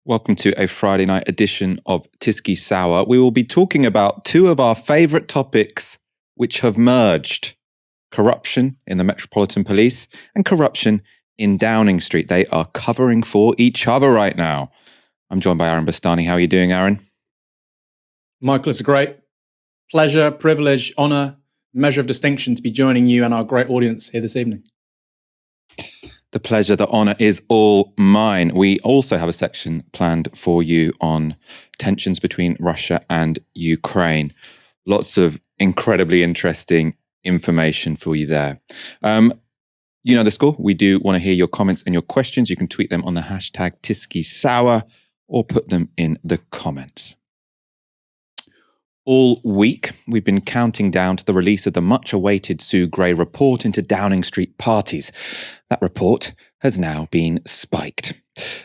Welcome to a Friday night edition of Tisky Sour. We will be talking about two of our favourite topics which have merged. Corruption in the Metropolitan Police and corruption in Downing Street. They are covering for each other right now. I'm joined by Aaron Bastani. How are you doing, Aaron? Michael, it's a great pleasure, privilege, honour, measure of distinction to be joining you and our great audience here this evening. The pleasure, the honour is all mine. We also have a section planned for you on tensions between Russia and Ukraine. Lots of incredibly interesting information for you there. You know the score. We do want to hear your comments and your questions. You can tweet them on the hashtag TiskySour or put them in the comments. All week, we've been counting down to the release of the much-awaited Sue Gray report into Downing Street parties. That report has now been spiked.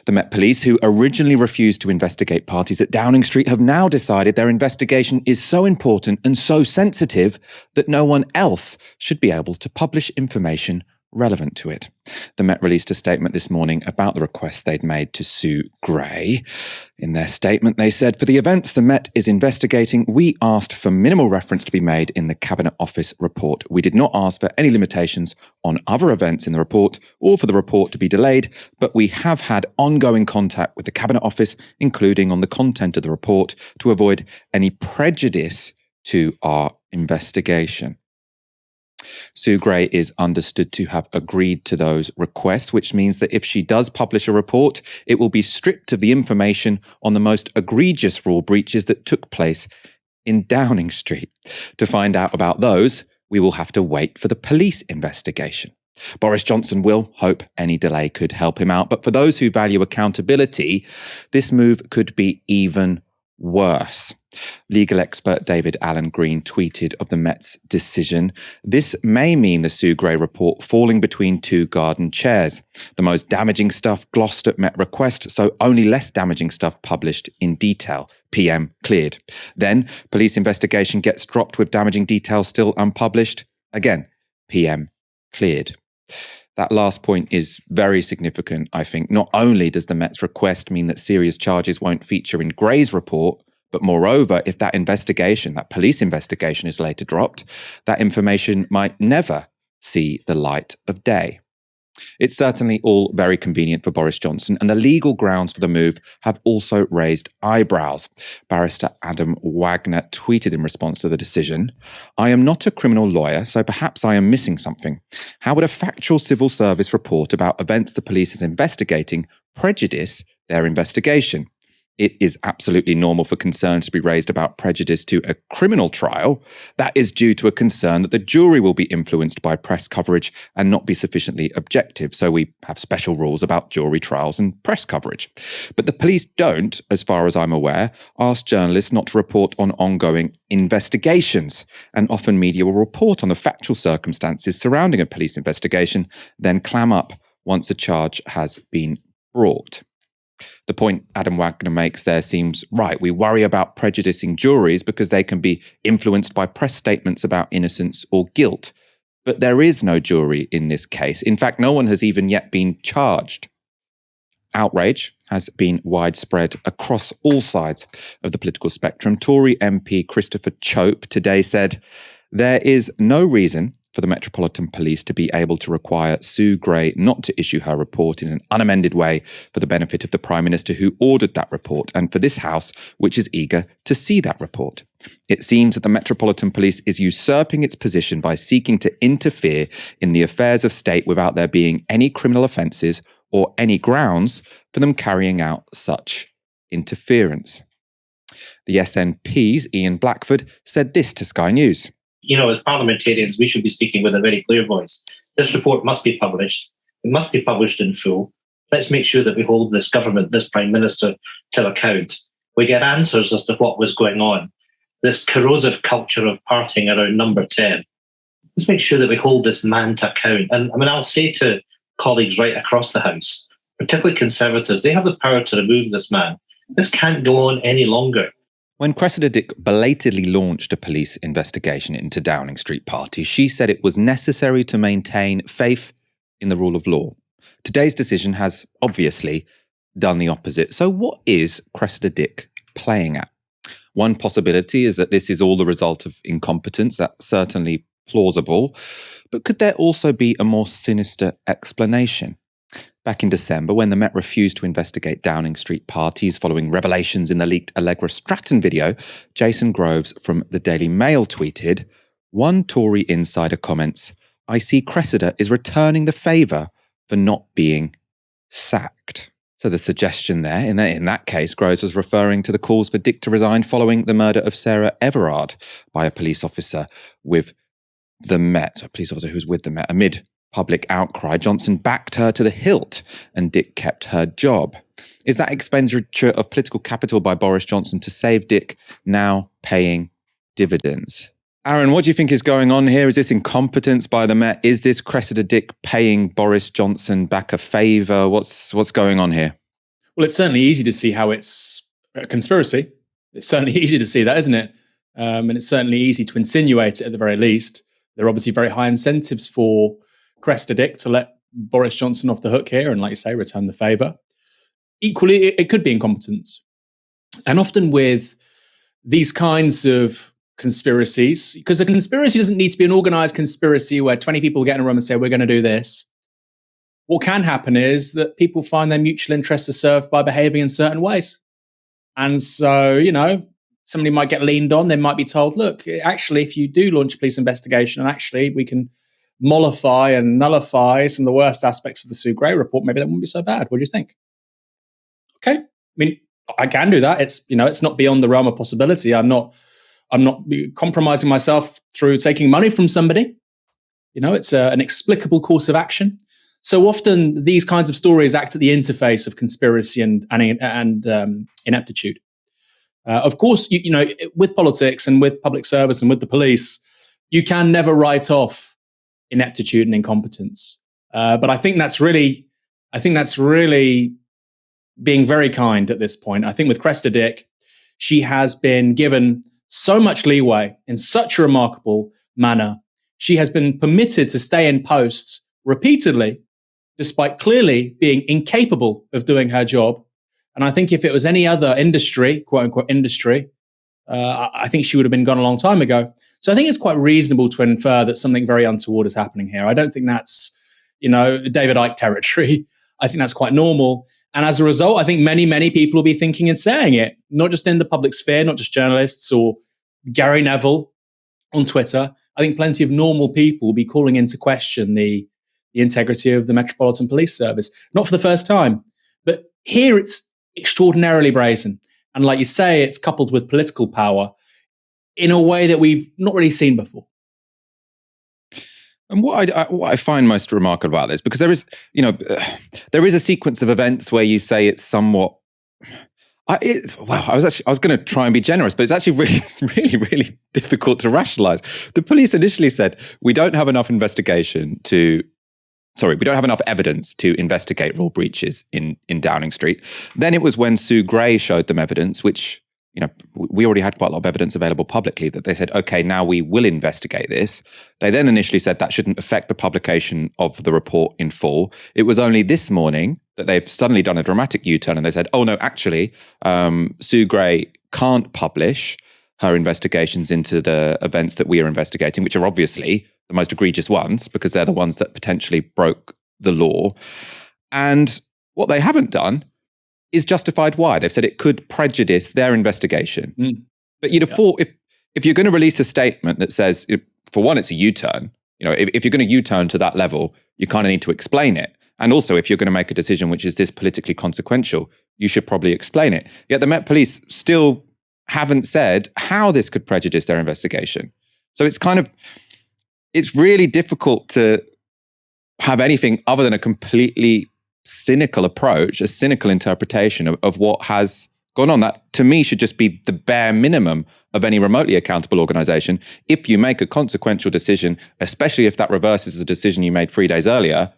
The Met Police, who originally refused to investigate parties at Downing Street, have now decided their investigation is so important and so sensitive that no one else should be able to publish information relevant to it. The Met released a statement this morning about the request they'd made to Sue Gray. In their statement, they said, "For the events the Met is investigating, we asked for minimal reference to be made in the Cabinet Office report. We did not ask for any limitations on other events in the report or for the report to be delayed, but we have had ongoing contact with the Cabinet Office, including on the content of the report, to avoid any prejudice to our investigation." Sue Gray is understood to have agreed to those requests, which means that if she does publish a report, it will be stripped of the information on the most egregious rule breaches that took place in Downing Street. To find out about those, we will have to wait for the police investigation. Boris Johnson will hope any delay could help him out, but for those who value accountability, this move could be even worse. Legal expert David Alan Green tweeted of the Met's decision, "This may mean the Sue Gray report falling between two garden chairs. The most damaging stuff glossed at Met request, so only less damaging stuff published in detail. PM cleared. Then police investigation gets dropped with damaging details still unpublished. Again, PM cleared." That last point is very significant, I think. Not only does the Met's request mean that serious charges won't feature in Gray's report, but moreover, if that investigation, that police investigation is later dropped, that information might never see the light of day. It's certainly all very convenient for Boris Johnson, and the legal grounds for the move have also raised eyebrows. Barrister Adam Wagner tweeted in response to the decision, "I am not a criminal lawyer, so perhaps I am missing something. How would a factual civil service report about events the police is investigating prejudice their investigation? It is absolutely normal for concerns to be raised about prejudice to a criminal trial. That is due to a concern that the jury will be influenced by press coverage and not be sufficiently objective. So we have special rules about jury trials and press coverage. But the police don't, as far as I'm aware, ask journalists not to report on ongoing investigations. And often media will report on the factual circumstances surrounding a police investigation, then clam up once a charge has been brought." The point Adam Wagner makes there seems right. We worry about prejudicing juries because they can be influenced by press statements about innocence or guilt. But there is no jury in this case. In fact, no one has even yet been charged. Outrage has been widespread across all sides of the political spectrum. Tory MP Christopher Chope today said, "There is no reason for the Metropolitan Police to be able to require Sue Gray not to issue her report in an unamended way for the benefit of the Prime Minister who ordered that report and for this House, which is eager to see that report. It seems that the Metropolitan Police is usurping its position by seeking to interfere in the affairs of state without there being any criminal offences or any grounds for them carrying out such interference." The SNP's Ian Blackford said this to Sky News. You know, as parliamentarians, we should be speaking with a very clear voice. This report must be published. It must be published in full. Let's make sure that we hold this government, this Prime Minister, to account. We get answers as to what was going on. This corrosive culture of partying around number 10. Let's make sure that we hold this man to account. And I mean, I'll say to colleagues right across the House, particularly Conservatives, they have the power to remove this man. This can't go on any longer. When Cressida Dick belatedly launched a police investigation into Downing Street parties, she said it was necessary to maintain faith in the rule of law. Today's decision has obviously done the opposite. So what is Cressida Dick playing at? One possibility is that this is all the result of incompetence. That's certainly plausible. But could there also be a more sinister explanation? Back in December, when the Met refused to investigate Downing Street parties following revelations in the leaked Allegra Stratton video, Jason Groves from the Daily Mail tweeted, "One Tory insider comments, I see Cressida is returning the favour for not being sacked." So the suggestion there, in that case, Groves was referring to the calls for Dick to resign following the murder of Sarah Everard by a police officer with the Met, a police officer who was with the Met. Amid public outcry, Johnson backed her to the hilt and Dick kept her job. Is that expenditure of political capital by Boris Johnson to save Dick now paying dividends? Aaron, what do you think is going on here? Is this incompetence by the Met? Is this Cressida Dick paying Boris Johnson back a favour? What's going on here? Well, it's certainly easy to see how it's a conspiracy. It's certainly easy to see that, isn't it? And it's certainly easy to insinuate it at the very least. There are obviously very high incentives for Cressida Dick to let Boris Johnson off the hook here and, like you say, return the favour. Equally, it could be incompetence. And often with these kinds of conspiracies, because a conspiracy doesn't need to be an organised conspiracy where 20 people get in a room and say, we're going to do this. What can happen is that people find their mutual interests are served by behaving in certain ways. And so, somebody might get leaned on. They might be told, look, actually, if you do launch a police investigation and actually we can mollify and nullify some of the worst aspects of the Sue Gray report, maybe that wouldn't be so bad. What do you think? Okay. I mean, I can do that. It's not beyond the realm of possibility. I'm not compromising myself through taking money from somebody. It's an explicable course of action. So often these kinds of stories act at the interface of conspiracy and ineptitude. Of course, with politics and with public service and with the police, you can never write off ineptitude and incompetence. But I think that's really being very kind at this point. I think with Cressida Dick, she has been given so much leeway in such a remarkable manner. She has been permitted to stay in post repeatedly, despite clearly being incapable of doing her job. And I think if it was any other industry, quote unquote industry, I think she would have been gone a long time ago. So I think it's quite reasonable to infer that something very untoward is happening here. I don't think that's, David Icke territory. I think that's quite normal. And as a result, I think many, many people will be thinking and saying it, not just in the public sphere, not just journalists or Gary Neville on Twitter. I think plenty of normal people will be calling into question the integrity of the Metropolitan Police Service, not for the first time. But here it's extraordinarily brazen. And like you say, it's coupled with political power in a way that we've not really seen before. And what I find most remarkable about this, because there is a sequence of events where you say it's somewhat. I was going to try and be generous, but it's actually really, really, really difficult to rationalize. The police initially said we don't have enough evidence to investigate rule breaches in Downing Street. Then it was when Sue Gray showed them evidence, which, we already had quite a lot of evidence available publicly, that they said, okay, now we will investigate this. They then initially said that shouldn't affect the publication of the report in full. It was only this morning that they've suddenly done a dramatic U-turn and they said, oh no, actually, Sue Gray can't publish her investigations into the events that we are investigating, which are obviously the most egregious ones because they're the ones that potentially broke the law. And what they haven't done is justified why. They've said it could prejudice their investigation. But you'd have thought if you're going to release a statement that says, for one, it's a U-turn, if you're going to U-turn to that level, you kind of need to explain it. And also, if you're going to make a decision which is this politically consequential, you should probably explain it. Yet the Met Police still haven't said how this could prejudice their investigation. So it's really difficult to have anything other than a completely cynical approach, a cynical interpretation of what has gone on. That, to me, should just be the bare minimum of any remotely accountable organization. If you make a consequential decision, especially if that reverses the decision you made 3 days earlier,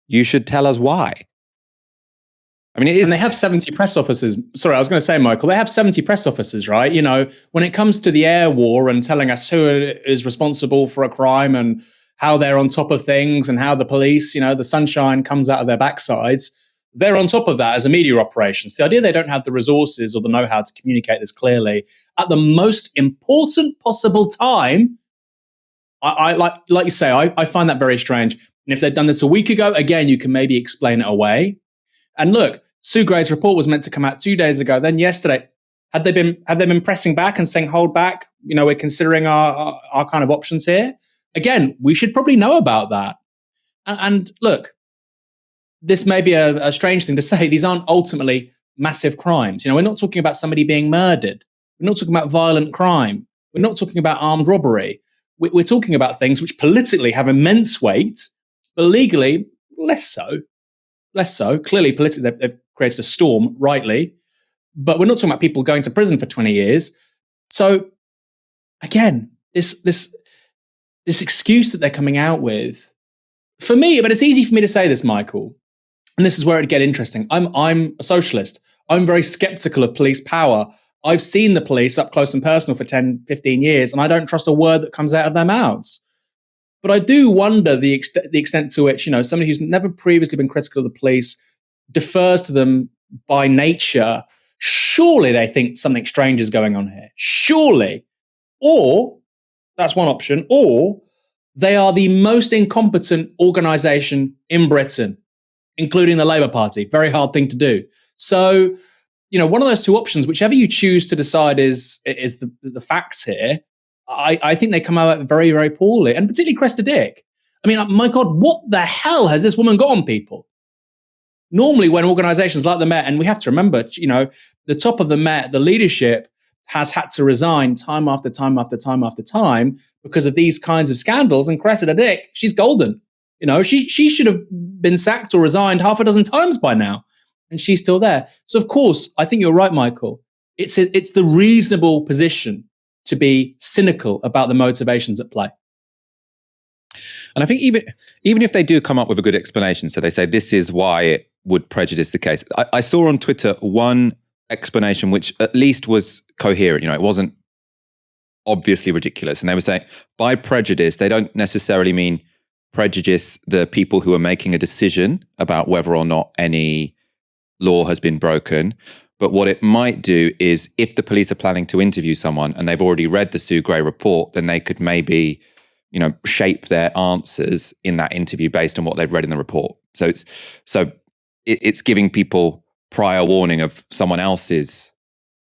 you should tell us why. I mean, it is. And they have 70 press officers. Sorry, I was going to say, Michael, they have 70 press officers, right? When it comes to the air war and telling us who is responsible for a crime and how they're on top of things and how the police, the sunshine comes out of their backsides, they're on top of that as a media operation. So the idea they don't have the resources or the know-how to communicate this clearly at the most important possible time, I like you say, I find that very strange. And if they'd done this a week ago, again, you can maybe explain it away. And look, Sue Gray's report was meant to come out 2 days ago. Then yesterday, have they been pressing back and saying, hold back? We're considering our kind of options here. Again, we should probably know about that. And look, this may be a strange thing to say. These aren't ultimately massive crimes. We're not talking about somebody being murdered. We're not talking about violent crime. We're not talking about armed robbery. We're talking about things which politically have immense weight, but legally less so. Less so. Clearly, politically, they've created a storm, rightly. But we're not talking about people going to prison for 20 years. So, again, this excuse that they're coming out with, for me, but it's easy for me to say this, Michael, and this is where it get interesting. I'm a socialist. I'm very skeptical of police power. I've seen the police up close and personal for 10, 15 years, and I don't trust a word that comes out of their mouths. But I do wonder the extent to which, somebody who's never previously been critical of the police defers to them by nature. Surely they think something strange is going on here. Surely. Or, that's one option, or they are the most incompetent organisation in Britain, including the Labour Party. Very hard thing to do. So, one of those two options, whichever you choose to decide is the facts here, I think they come out very, very poorly, and particularly Cressida Dick. I mean, my God, what the hell has this woman got on people? Normally, when organisations like the Met, and we have to remember, the top of the Met, the leadership has had to resign time after time after time after time because of these kinds of scandals. And Cressida Dick, she's golden. She should have been sacked or resigned half a dozen times by now, and she's still there. So, of course, I think you're right, Michael. It's the reasonable position to be cynical about the motivations at play. And I think even if they do come up with a good explanation, so they say this is why it would prejudice the case. I saw on Twitter one explanation which at least was coherent. It wasn't obviously ridiculous. And they were saying by prejudice, they don't necessarily mean prejudice the people who are making a decision about whether or not any law has been broken. But what it might do is if the police are planning to interview someone and they've already read the Sue Gray report, then they could maybe, shape their answers in that interview based on what they've read in the report. So it's giving people prior warning of someone else's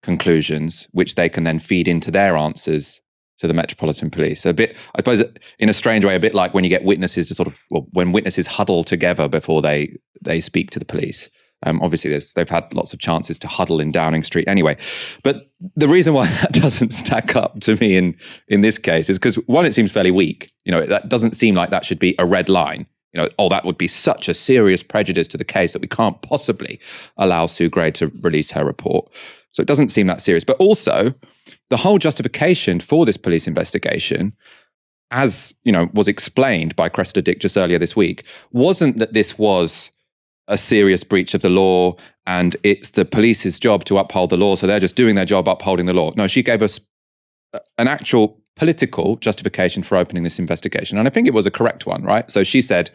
conclusions, which they can then feed into their answers to the Metropolitan Police. So a bit, I suppose, in a strange way, a bit like when you get witnesses to when witnesses huddle together before they speak to the police. Obviously, they've had lots of chances to huddle in Downing Street anyway. But the reason why that doesn't stack up to me in this case is because, one, it seems fairly weak. That doesn't seem like that should be a red line. That would be such a serious prejudice to the case that we can't possibly allow Sue Gray to release her report. So it doesn't seem that serious. But also, the whole justification for this police investigation, as was explained by Cressida Dick just earlier this week, wasn't that this was a serious breach of the law and it's the police's job to uphold the law, so they're just doing their job upholding the law. No, she gave us an actual political justification for opening this investigation. And I think it was a correct one, right? So she said,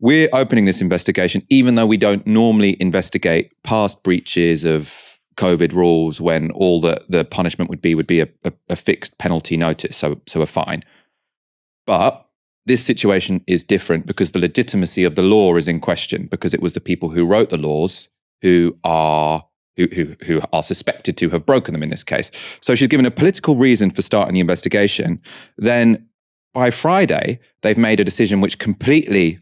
we're opening this investigation even though we don't normally investigate past breaches of COVID rules when all the punishment would be a fixed penalty notice, so a fine. But this situation is different because the legitimacy of the law is in question, because it was the people who wrote the laws who are suspected to have broken them in this case. So she's given a political reason for starting the investigation. Then by Friday, they've made a decision which completely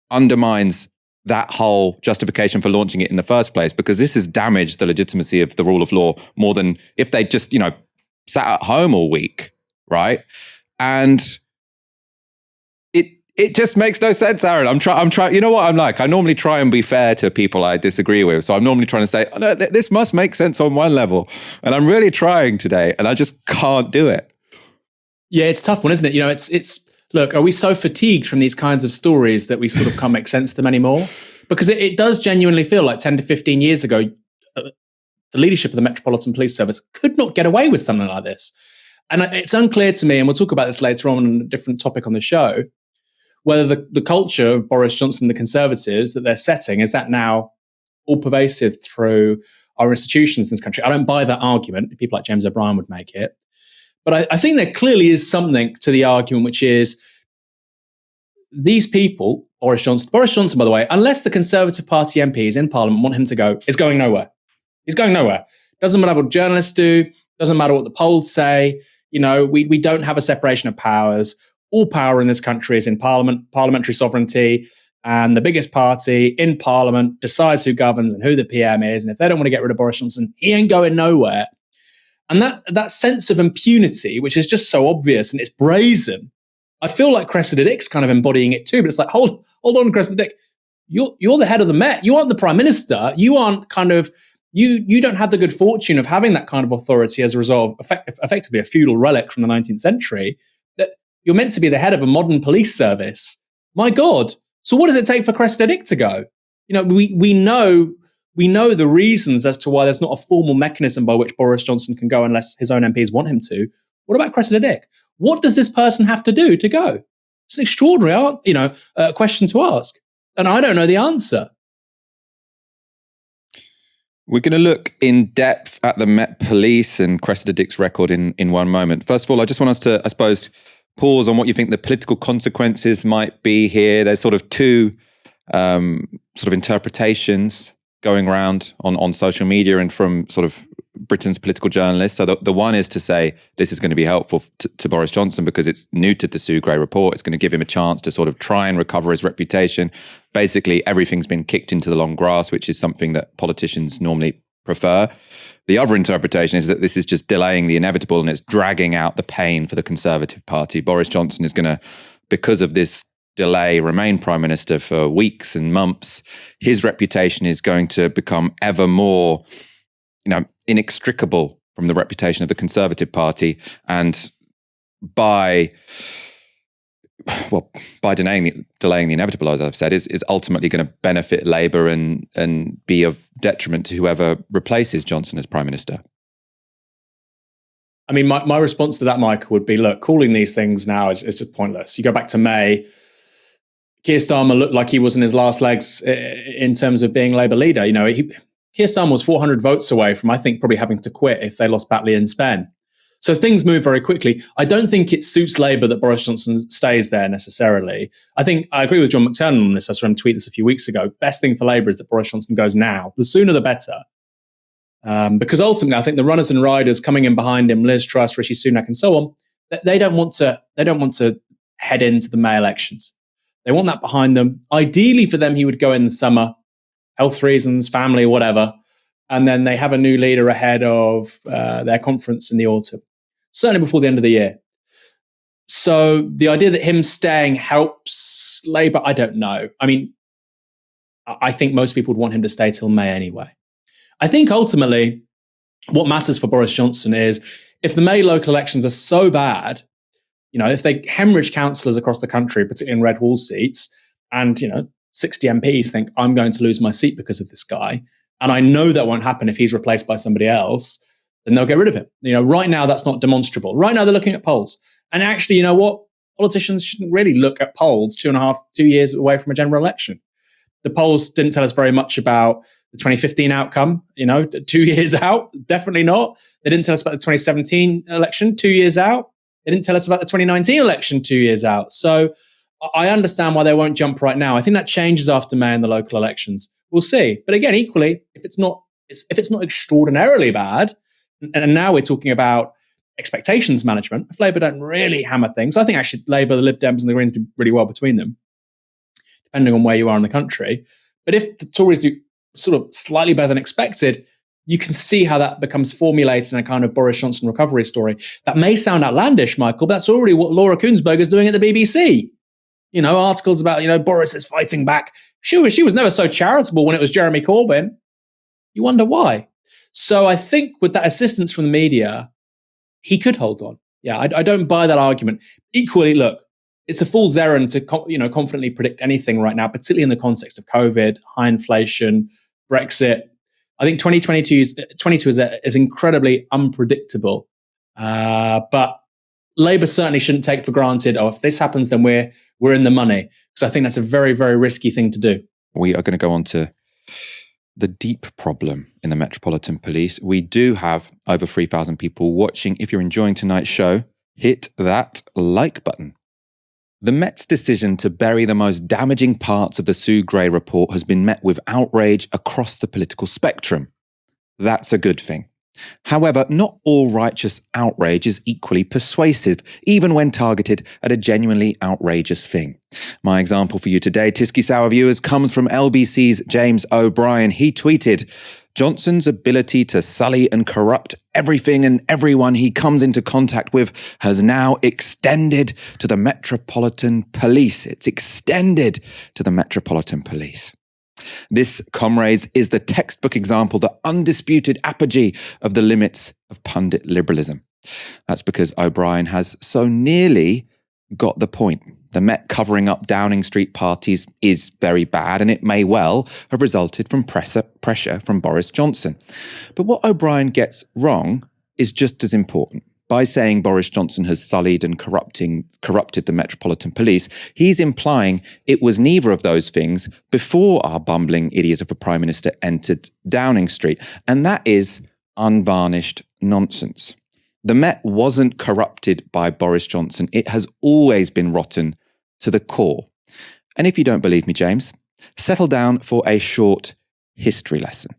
undermines that whole justification for launching it in the first place, because this has damaged the legitimacy of the rule of law more than if they just, sat at home all week, right? And it just makes no sense, Aaron. I'm trying. You know what I'm like? I normally try and be fair to people I disagree with. So I'm normally trying to say, oh, no, this must make sense on one level. And I'm really trying today, and I just can't do it. Yeah, it's a tough one, isn't it? It's look, are we so fatigued from these kinds of stories that we sort of can't make sense of them anymore? Because it does genuinely feel like 10 to 15 years ago, the leadership of the Metropolitan Police Service could not get away with something like this. And it's unclear to me, and we'll talk about this later on a different topic on the show, whether the culture of Boris Johnson and the Conservatives that they're setting, is that now all pervasive through our institutions in this country. I don't buy that argument. People like James O'Brien would make it. But I think there clearly is something to the argument, which is these people, Boris Johnson, by the way, unless the Conservative Party MPs in Parliament want him to go, is going nowhere. He's going nowhere. Doesn't matter what journalists do. Doesn't matter what the polls say. We don't have a separation of powers. All power in this country is in Parliament, parliamentary sovereignty. And the biggest party in Parliament decides who governs and who the PM is. And if they don't want to get rid of Boris Johnson, he ain't going nowhere. And that sense of impunity, which is just so obvious and it's brazen, I feel like Cressida Dick's kind of embodying it too. But it's like, hold on, Cressida Dick. You're the head of the Met. You aren't the Prime Minister. You aren't kind of, you don't have the good fortune of having that kind of authority as a result of effectively a feudal relic from the 19th century. That you're meant to be the head of a modern police service. My God. So what does it take for Cressida Dick to go? We know the reasons as to why there's not a formal mechanism by which Boris Johnson can go unless his own MPs want him to. What about Cressida Dick? What does this person have to do to go? It's an extraordinary, question to ask, and I don't know the answer. We're going to look in depth at the Met Police and Cressida Dick's record in one moment. First of all, I just want us to, I suppose, pause on what you think the political consequences might be here. There's sort of two sort of interpretations going around on social media and from sort of Britain's political journalists. So the one is to say this is going to be helpful to Boris Johnson because it's neutered the Sue Gray report. It's going to give him a chance to sort of try and recover his reputation. Basically, everything's been kicked into the long grass, which is something that politicians normally prefer. The other interpretation is that this is just delaying the inevitable and it's dragging out the pain for the Conservative Party. Boris Johnson is going to, because of this delay, remain Prime Minister for weeks and months. His reputation is going to become ever more, inextricable from the reputation of the Conservative Party. And by delaying the inevitable, as I've said, is ultimately going to benefit Labour and be of detriment to whoever replaces Johnson as Prime Minister. I mean, my response to that, Michael, would be, look, calling these things now is just pointless. You go back to May, Keir Starmer looked like he was in his last legs in terms of being Labour leader. Keir Starmer was 400 votes away from, I think, probably having to quit if they lost Batley and Spen. So things move very quickly. I don't think it suits Labour that Boris Johnson stays there necessarily. I think I agree with John McTernan on this. I saw him tweet this a few weeks ago. Best thing for Labour is that Boris Johnson goes now. The sooner the better. Because ultimately, I think the runners and riders coming in behind him, Liz Truss, Rishi Sunak, and so on, they don't want to head into the May elections. They want that behind them. Ideally for them, he would go in the summer, health reasons, family, whatever. And then they have a new leader ahead of their conference in the autumn, certainly before the end of the year. So the idea that him staying helps Labour, I don't know. I mean, I think most people would want him to stay till May anyway. I think ultimately what matters for Boris Johnson is if the May local elections are so bad, if they hemorrhage councillors across the country, particularly in red wall seats, and 60 MPs think I'm going to lose my seat because of this guy, and I know that won't happen if he's replaced by somebody else, then they'll get rid of him. Right now that's not demonstrable. Right now they're looking at polls. And actually, you know what? Politicians shouldn't really look at polls 2 years away from a general election. The polls didn't tell us very much about the 2015 outcome, 2 years out, definitely not. They didn't tell us about the 2017 election 2 years out. They didn't tell us about the 2019 election 2 years out. So I understand why they won't jump right now. I think that changes after May and the local elections. We'll see. But again, equally, if it's not extraordinarily bad, and now we're talking about expectations management, if Labour don't really hammer things, I think actually Labour, the Lib Dems and the Greens do really well between them, depending on where you are in the country. But if the Tories do sort of slightly better than expected, you can see how that becomes formulated in a kind of Boris Johnson recovery story. That may sound outlandish, Michael, but that's already what Laura Kuenssberg is doing at the BBC. Articles about, Boris is fighting back. She was never so charitable when it was Jeremy Corbyn. You wonder why. So I think with that assistance from the media, he could hold on. Yeah, I don't buy that argument. Equally, look, it's a fool's errand to confidently predict anything right now, particularly in the context of COVID, high inflation, Brexit. I think 2022 is incredibly unpredictable. But Labour certainly shouldn't take for granted, if this happens, then we're in the money. Because I think that's a very, very risky thing to do. We are going to go on to the deep problem in the Metropolitan Police. We do have over 3,000 people watching. If you're enjoying tonight's show, hit that like button. The Met's decision to bury the most damaging parts of the Sue Gray report has been met with outrage across the political spectrum. That's a good thing. However, not all righteous outrage is equally persuasive, even when targeted at a genuinely outrageous thing. My example for you today, Tisky Sour viewers, comes from LBC's James O'Brien. He tweeted, "Johnson's ability to sully and corrupt everything and everyone he comes into contact with has now extended to the Metropolitan Police." It's extended to the Metropolitan Police. This, comrades, is the textbook example, the undisputed apogee of the limits of pundit liberalism. That's because O'Brien has so nearly got the point. The Met covering up Downing Street parties is very bad, and it may well have resulted from pressure from Boris Johnson. But what O'Brien gets wrong is just as important. By saying Boris Johnson has sullied and corrupted the Metropolitan Police, he's implying it was neither of those things before our bumbling idiot of a Prime Minister entered Downing Street. And that is unvarnished nonsense. The Met wasn't corrupted by Boris Johnson. It has always been rotten to the core. And if you don't believe me, James, settle down for a short history lesson.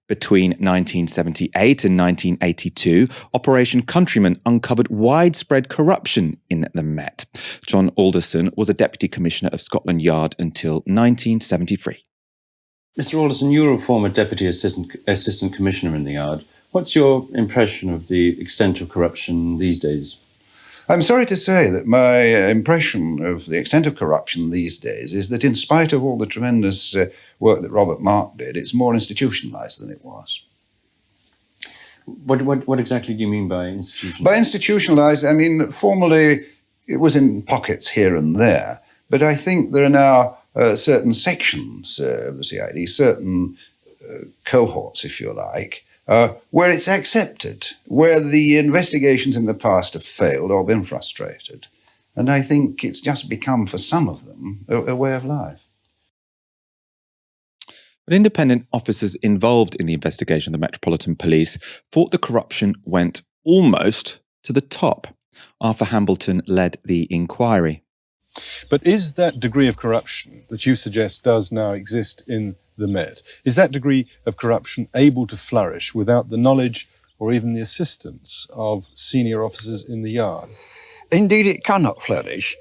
Between 1978 and 1982, Operation Countryman uncovered widespread corruption in the Met. John Alderson was a Deputy Commissioner of Scotland Yard until 1973. Mr. Alderson, you're a former Deputy Assistant Commissioner in the Yard. What's your impression of the extent of corruption these days? I'm sorry to say that my impression of the extent of corruption these days is that in spite of all the tremendous work that Robert Mark did, it's more institutionalised than it was. What exactly do you mean by institutionalised? By institutionalised, I mean, formerly it was in pockets here and there, but I think there are now certain sections of the CID, certain cohorts, if you like, where it's accepted, where the investigations in the past have failed or been frustrated. And I think it's just become, for some of them, a way of life. But independent officers involved in the investigation of the Metropolitan Police thought the corruption went almost to the top. Arthur Hambleton led the inquiry. But is that degree of corruption that you suggest does now exist in the Met, is that degree of corruption able to flourish without the knowledge or even the assistance of senior officers in the Yard? Indeed, it cannot flourish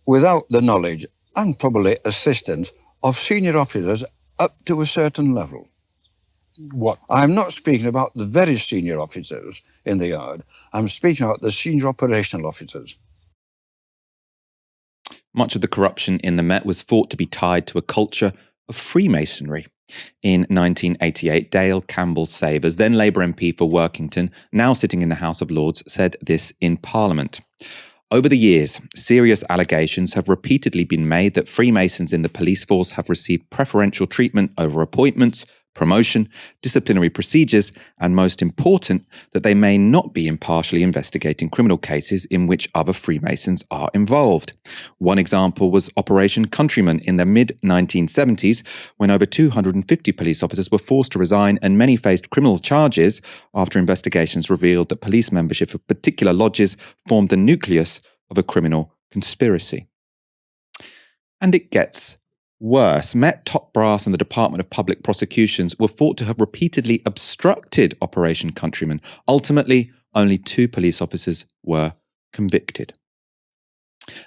without the knowledge and probably assistance of senior officers up to a certain level. What? I'm not speaking about the very senior officers in the Yard. I'm speaking about the senior operational officers. Much of the corruption in the Met was thought to be tied to a culture of Freemasonry. In 1988, Dale Campbell Savers, then Labour MP for Workington, now sitting in the House of Lords, said this in Parliament. Over the years, serious allegations have repeatedly been made that Freemasons in the police force have received preferential treatment over appointments, promotion, disciplinary procedures, and most important, that they may not be impartially investigating criminal cases in which other Freemasons are involved. One example was Operation Countryman in the mid-1970s, when over 250 police officers were forced to resign and many faced criminal charges after investigations revealed that police membership of particular lodges formed the nucleus of a criminal conspiracy. And it gets worse. Met top brass and the Department of Public Prosecutions were thought to have repeatedly obstructed Operation Countryman. Ultimately, only 2 police officers were convicted.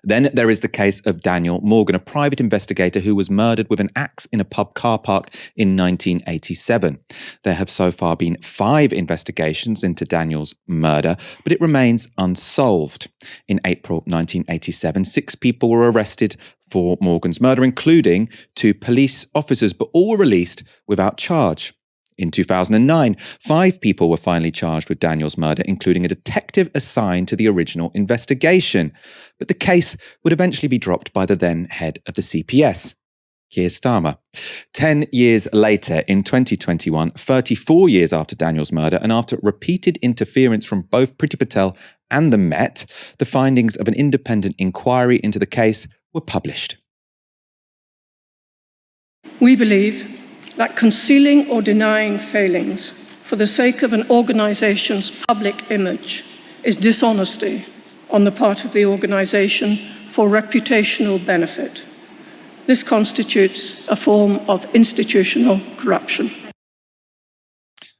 Then there is the case of Daniel Morgan, a private investigator who was murdered with an axe in a pub car park in 1987. There have so far been 5 investigations into Daniel's murder, but it remains unsolved. In April 1987, 6 people were arrested for Morgan's murder, including 2 police officers, but all were released without charge. In 2009, 5 people were finally charged with Daniel's murder, including a detective assigned to the original investigation. But the case would eventually be dropped by the then head of the CPS, Keir Starmer. 10 years later, in 2021, 34 years after Daniel's murder, and after repeated interference from both Priti Patel and the Met, the findings of an independent inquiry into the case were published. We believe that concealing or denying failings for the sake of an organisation's public image is dishonesty on the part of the organisation for reputational benefit. This constitutes a form of institutional corruption.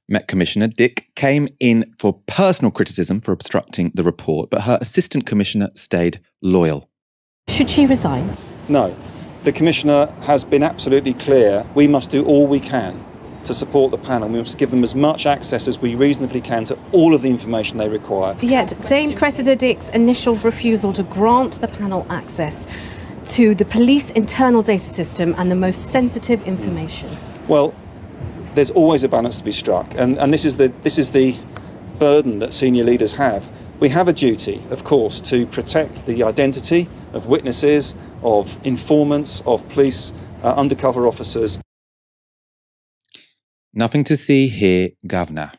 Met Commissioner Dick came in for personal criticism for obstructing the report, but her Assistant Commissioner stayed loyal. Should she resign? No. The Commissioner has been absolutely clear. We must do all we can to support the panel. We must give them as much access as we reasonably can to all of the information they require. Yet Dame Cressida Dick's initial refusal to grant the panel access to the police internal data system and the most sensitive information. Well, there's always a balance to be struck, and this is the burden that senior leaders have. We have a duty, of course, to protect the identity of witnesses, of informants, of police undercover officers. Nothing to see here, Governor.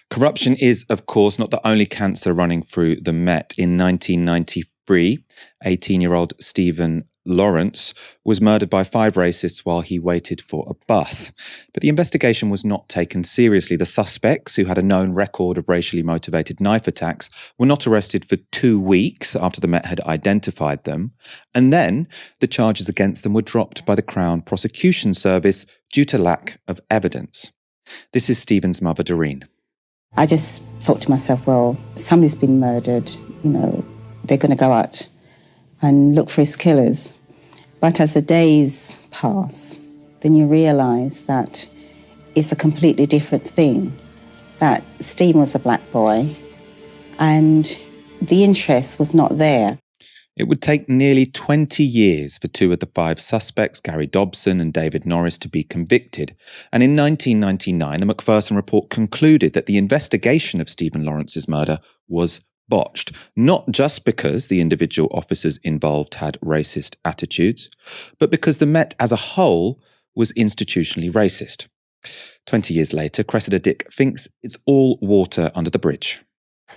Corruption is, of course, not the only cancer running through the Met. In 1993, 18-year-old Stephen Lawrence was murdered by 5 racists while he waited for a bus. But the investigation was not taken seriously. The suspects, who had a known record of racially motivated knife attacks, were not arrested for 2 weeks after the Met had identified them. And then the charges against them were dropped by the Crown Prosecution Service due to lack of evidence. This is Stephen's mother, Doreen. I just thought to myself, well, somebody's been murdered, they're going to go out and look for his killers. But as the days pass, then you realise that it's a completely different thing, that Stephen was a black boy and the interest was not there. It would take nearly 20 years for 2 of the 5 suspects, Gary Dobson and David Norris, to be convicted. And in 1999, the Macpherson report concluded that the investigation of Stephen Lawrence's murder was botched, not just because the individual officers involved had racist attitudes, but because the Met as a whole was institutionally racist. 20 years later, Cressida Dick thinks it's all water under the bridge.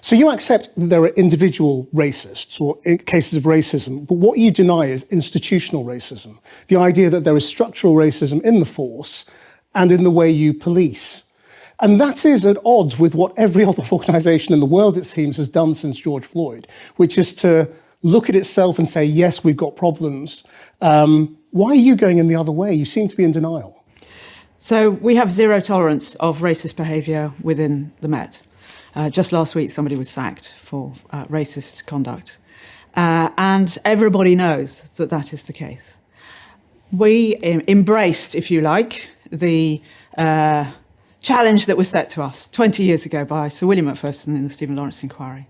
So you accept that there are individual racists or cases of racism, but what you deny is institutional racism, the idea that there is structural racism in the force and in the way you police. And that is at odds with what every other organisation in the world, it seems, has done since George Floyd, which is to look at itself and say, yes, we've got problems. Why are you going in the other way? You seem to be in denial. So we have zero tolerance of racist behaviour within the Met. Just last week, somebody was sacked for racist conduct. And everybody knows that that is the case. We embraced, if you like, the challenge that was set to us 20 years ago by Sir William Macpherson in the Stephen Lawrence inquiry,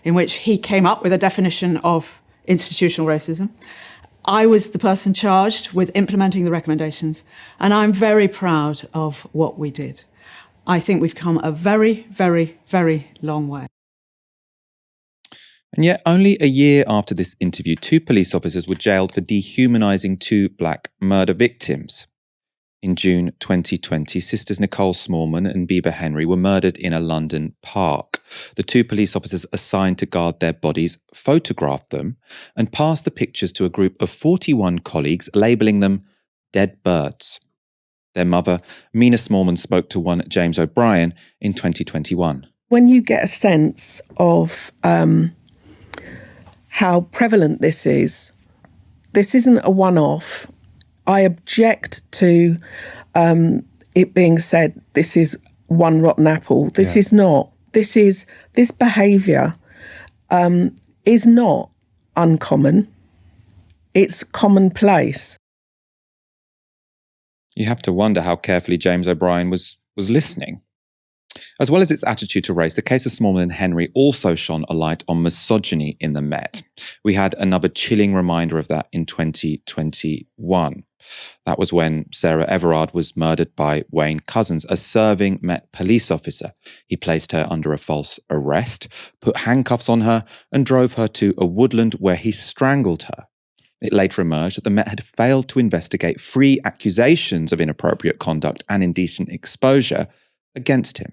in which he came up with a definition of institutional racism. I was the person charged with implementing the recommendations, and I'm very proud of what we did. I think we've come a very, very, very long way. And yet, only a year after this interview, 2 police officers were jailed for dehumanising 2 black murder victims. In June 2020, sisters Nicole Smallman and Bieber Henry were murdered in a London park. The 2 police officers assigned to guard their bodies photographed them and passed the pictures to a group of 41 colleagues, labelling them dead birds. Their mother, Mina Smallman, spoke to one James O'Brien in 2021. When you get a sense of how prevalent this isn't a one-off. I object to it being said this is one rotten apple. This is not. This behaviour is not uncommon. It's commonplace. You have to wonder how carefully James O'Brien was listening. As well as its attitude to race, the case of Smallman and Henry also shone a light on misogyny in the Met. We had another chilling reminder of that in 2021. That was when Sarah Everard was murdered by Wayne Couzens, a serving Met police officer. He placed her under a false arrest, put handcuffs on her, and drove her to a woodland where he strangled her. It later emerged that the Met had failed to investigate 3 accusations of inappropriate conduct and indecent exposure against him.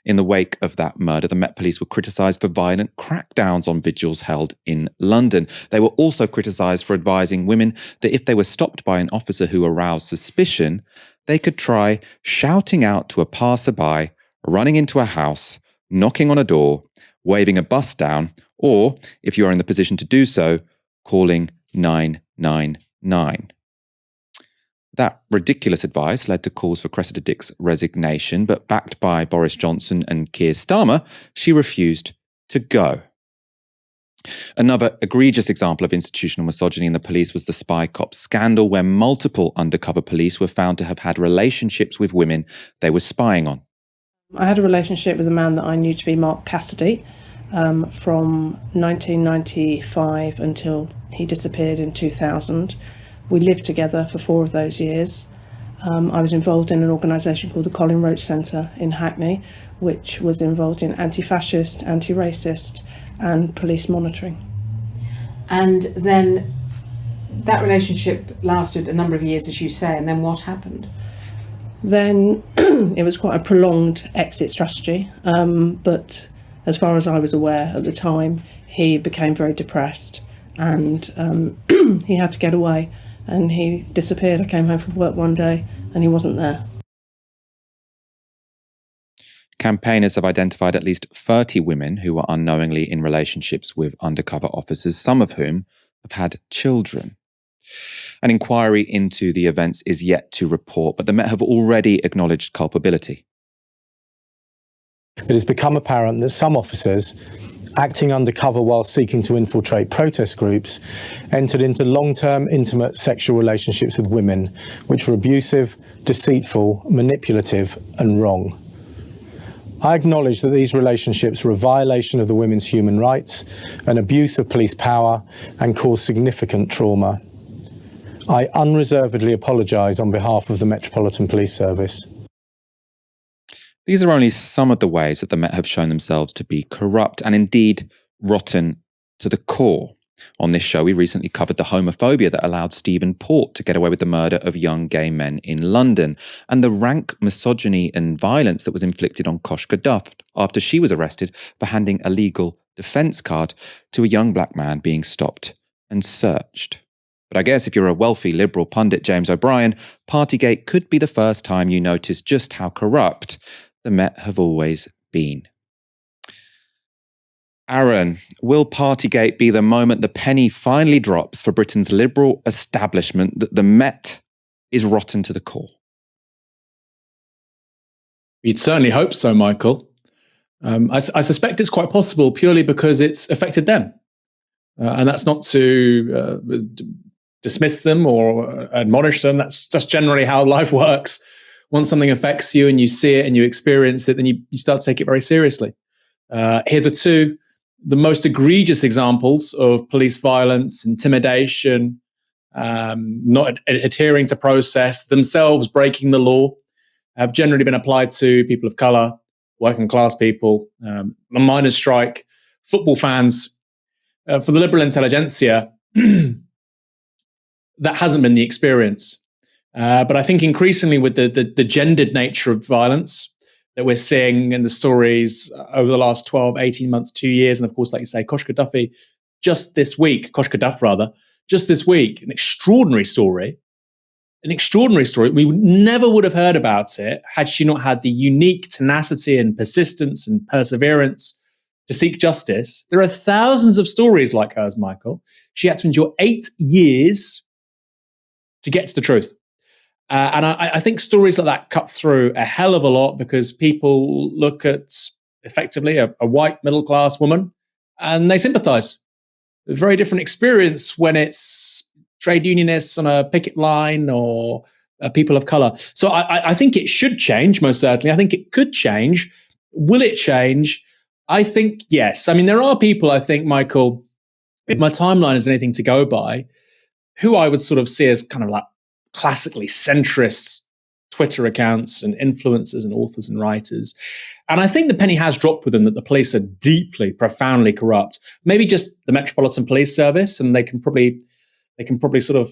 In the wake of that murder, the Met Police were criticised for violent crackdowns on vigils held in London. They were also criticised for advising women that if they were stopped by an officer who aroused suspicion, they could try shouting out to a passerby, running into a house, knocking on a door, waving a bus down, or, if you are in the position to do so, calling 999. That ridiculous advice led to calls for Cressida Dick's resignation, but backed by Boris Johnson and Keir Starmer, she refused to go. Another egregious example of institutional misogyny in the police was the spy cop scandal, where multiple undercover police were found to have had relationships with women they were spying on. I had a relationship with a man that I knew to be Mark Cassidy from 1995 until he disappeared in 2000. We lived together for 4 of those years. I was involved in an organisation called the Colin Roach Centre in Hackney, which was involved in anti-fascist, anti-racist and police monitoring. And then that relationship lasted a number of years, as you say, and then what happened? Then it was quite a prolonged exit strategy, but as far as I was aware at the time, he became very depressed and he had to get away. And he disappeared. I came home from work one day and he wasn't there. Campaigners have identified at least 30 women who were unknowingly in relationships with undercover officers, some of whom have had children. An inquiry into the events is yet to report, but the Met have already acknowledged culpability. It has become apparent that some officers, acting undercover while seeking to infiltrate protest groups, entered into long-term intimate sexual relationships with women, which were abusive, deceitful, manipulative and wrong. I acknowledge that these relationships were a violation of the women's human rights, an abuse of police power and caused significant trauma. I unreservedly apologise on behalf of the Metropolitan Police Service. These are only some of the ways that the Met have shown themselves to be corrupt and indeed rotten to the core. On this show, we recently covered the homophobia that allowed Stephen Port to get away with the murder of young gay men in London, and the rank misogyny and violence that was inflicted on Koshka Duff after she was arrested for handing a legal defence card to a young black man being stopped and searched. But I guess if you're a wealthy liberal pundit, James O'Brien, Partygate could be the first time you notice just how corrupt the Met have always been. Aaron, will Partygate be the moment the penny finally drops for Britain's liberal establishment that the Met is rotten to the core? You'd certainly hope so, Michael. I suspect it's quite possible purely because it's affected them. And that's not to dismiss them or admonish them. That's just generally how life works. Once something affects you and you see it and you experience it, then you start to take it very seriously. Hitherto, the most egregious examples of police violence, intimidation, not adhering to process, themselves breaking the law, have generally been applied to people of colour, working class people, the miners' strike, football fans. For the liberal intelligentsia, that hasn't been the experience. But I think increasingly with the gendered nature of violence that we're seeing in the stories over the last 12, 18 months, 2 years, and of course, like you say, Koshka Duff this week, an extraordinary story. We never would have heard about it had she not had the unique tenacity and persistence and perseverance to seek justice. There are thousands of stories like hers, Michael. She had to endure 8 years to get to the truth. And I think stories like that cut through a hell of a lot because people look at, effectively, a white middle-class woman and they sympathise. A very different experience when it's trade unionists on a picket line or people of colour. So I think it should change, most certainly. I think it could change. Will it change? I think yes. I mean, there are people, I think, Michael, if my timeline is anything to go by, who I would sort of see as kind of like classically centrist Twitter accounts and influencers and authors and writers. And I think the penny has dropped with them that the police are deeply, profoundly corrupt. Maybe just the Metropolitan Police Service, and they can probably sort of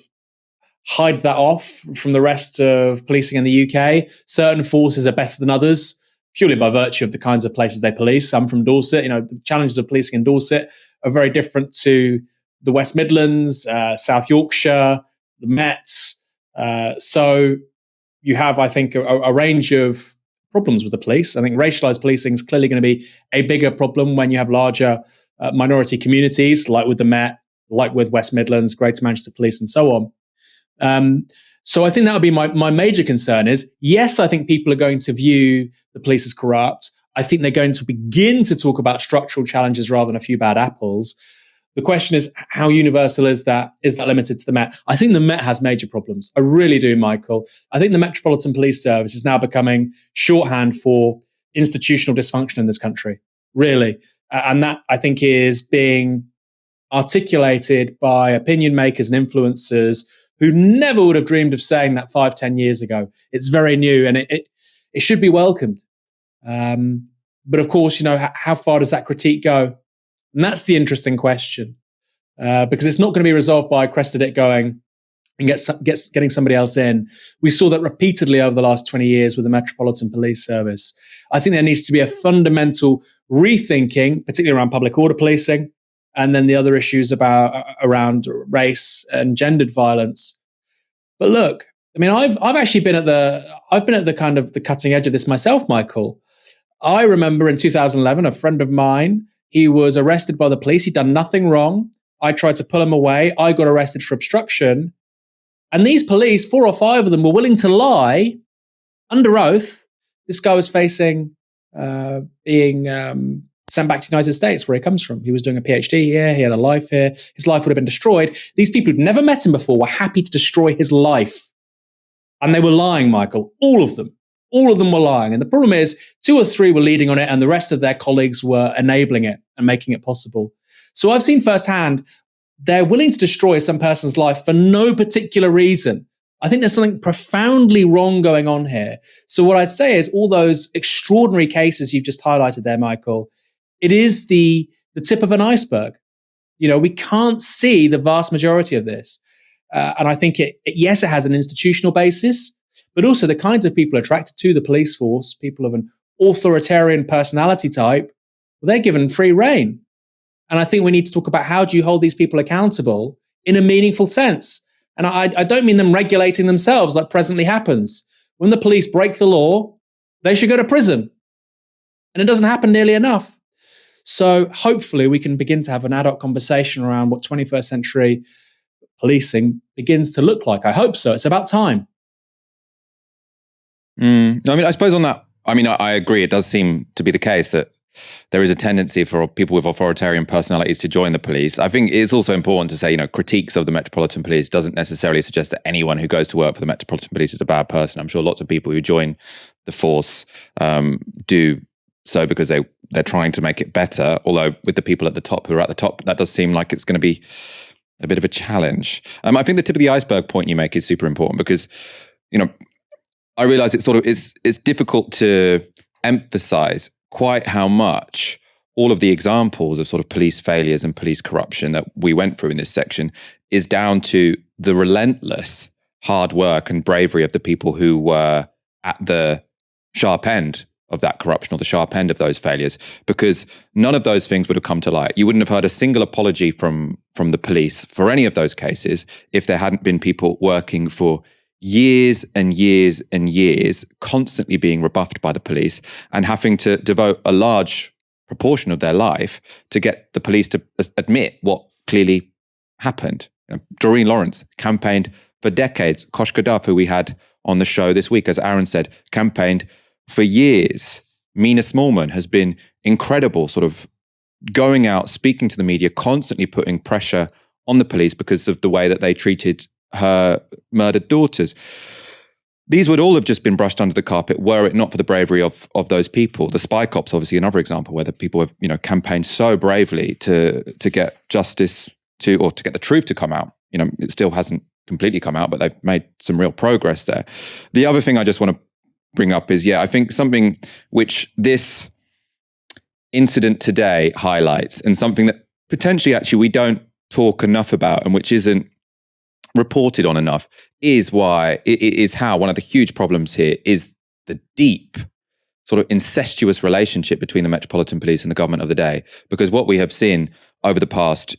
hide that off from the rest of policing in the UK. Certain forces are better than others. purely by virtue of the kinds of places they police. I'm from Dorset. The challenges of policing in Dorset are very different to the West Midlands, South Yorkshire, the Met. So you have, I think, a range of problems with the police. I think racialized policing is clearly going to be a bigger problem when you have larger minority communities, like with the Met, like with West Midlands, Greater Manchester Police, and so on. So I think that would be my major concern is, yes, I think people are going to view the police as corrupt. I think they're going to begin to talk about structural challenges rather than a few bad apples. The question is, how universal is that? Is that limited to the Met? I think the Met has major problems. I really do, Michael. I think the Metropolitan Police Service is now becoming shorthand for institutional dysfunction in this country, really. And that, I think, is being articulated by opinion makers and influencers who never would have dreamed of saying that 5-10 years ago. It's very new, and it should be welcomed. But of course, how far does that critique go? And that's the interesting question, because it's not going to be resolved by Cressida Dick going and getting somebody else in. We saw that repeatedly over the last 20 years with the Metropolitan Police Service. I think there needs to be a fundamental rethinking, particularly around public order policing, and then the other issues around race and gendered violence. But look, I mean, I've actually been at the kind of the cutting edge of this myself, Michael. I remember in 2011, a friend of mine, he was arrested by the police. He'd done nothing wrong. I tried to pull him away. I got arrested for obstruction. And these police, 4 or 5 of them, were willing to lie under oath. This guy was facing being sent back to the United States, where he comes from. He was doing a PhD here. He had a life here. His life would have been destroyed. These people who'd never met him before were happy to destroy his life. And they were lying, Michael. All of them. All of them were lying. And the problem is 2 or 3 were leading on it, and the rest of their colleagues were enabling it and making it possible. So I've seen firsthand, they're willing to destroy some person's life for no particular reason. I think there's something profoundly wrong going on here. So what I'd say is all those extraordinary cases you've just highlighted there, Michael, it is the tip of an iceberg. We can't see the vast majority of this. And I think yes, it has an institutional basis, but also the kinds of people attracted to the police force, people of an authoritarian personality type, well, they're given free rein. And I think we need to talk about how do you hold these people accountable in a meaningful sense. And I don't mean them regulating themselves like presently happens. When the police break the law, they should go to prison. And it doesn't happen nearly enough. So hopefully we can begin to have an adult conversation around what 21st century policing begins to look like. I hope so. It's about time. I suppose on that, I agree. It does seem to be the case that there is a tendency for people with authoritarian personalities to join the police. I think it's also important to say, critiques of the Metropolitan Police doesn't necessarily suggest that anyone who goes to work for the Metropolitan Police is a bad person. I'm sure lots of people who join the force do so because they're trying to make it better. Although with the people at the top who are at the top, that does seem like it's going to be a bit of a challenge. I think the tip of the iceberg point you make is super important because, I realize it's difficult to emphasize quite how much all of the examples of sort of police failures and police corruption that we went through in this section is down to the relentless hard work and bravery of the people who were at the sharp end of that corruption or the sharp end of those failures, because none of those things would have come to light. You wouldn't have heard a single apology from the police for any of those cases if there hadn't been people working for years and years and years, constantly being rebuffed by the police and having to devote a large proportion of their life to get the police to admit what clearly happened. Doreen Lawrence campaigned for decades. Kosh Gadaf, who we had on the show this week, as Aaron said, campaigned for years. Mina Smallman has been incredible, sort of going out, speaking to the media, constantly putting pressure on the police because of the way that they treated her murdered daughters. These would all have just been brushed under the carpet were it not for the bravery of those people. The spy cops, obviously, another example where the people have campaigned so bravely to get justice or to get the truth to come out. It still hasn't completely come out, but they've made some real progress there. The other thing I just want to bring up is, I think something which this incident today highlights, and something that potentially actually we don't talk enough about, and which isn't reported on enough, is how one of the huge problems here is the deep sort of incestuous relationship between the Metropolitan Police and the government of the day. Because what we have seen over the past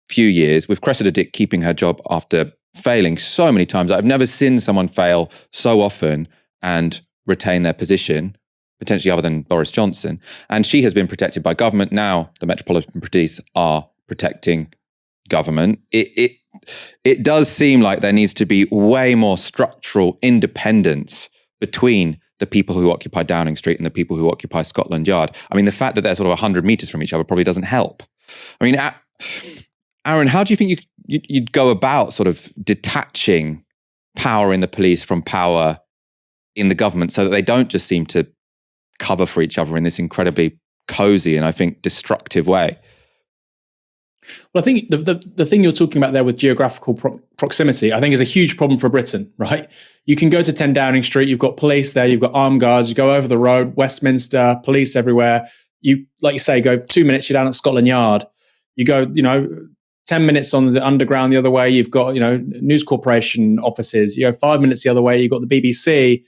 few years, with Cressida Dick keeping her job after failing so many times, I've never seen someone fail so often and retain their position, potentially other than Boris Johnson. And she has been protected by government. Now the Metropolitan Police are protecting government. It does seem like there needs to be way more structural independence between the people who occupy Downing Street and the people who occupy Scotland Yard. I mean, the fact that they're sort of 100 metres from each other probably doesn't help. I mean, Aaron, how do you think you'd go about sort of detaching power in the police from power in the government so that they don't just seem to cover for each other in this incredibly cosy and, I think, destructive way? Well, I think the thing you're talking about there with geographical proximity, I think is a huge problem for Britain, right? You can go to 10 Downing Street, you've got police there, you've got armed guards, you go over the road, Westminster, police everywhere. You, like you say, go 2 minutes, you're down at Scotland Yard. You go, 10 minutes on the underground the other way, you've got, News Corporation offices. You go 5 minutes the other way, you've got the BBC.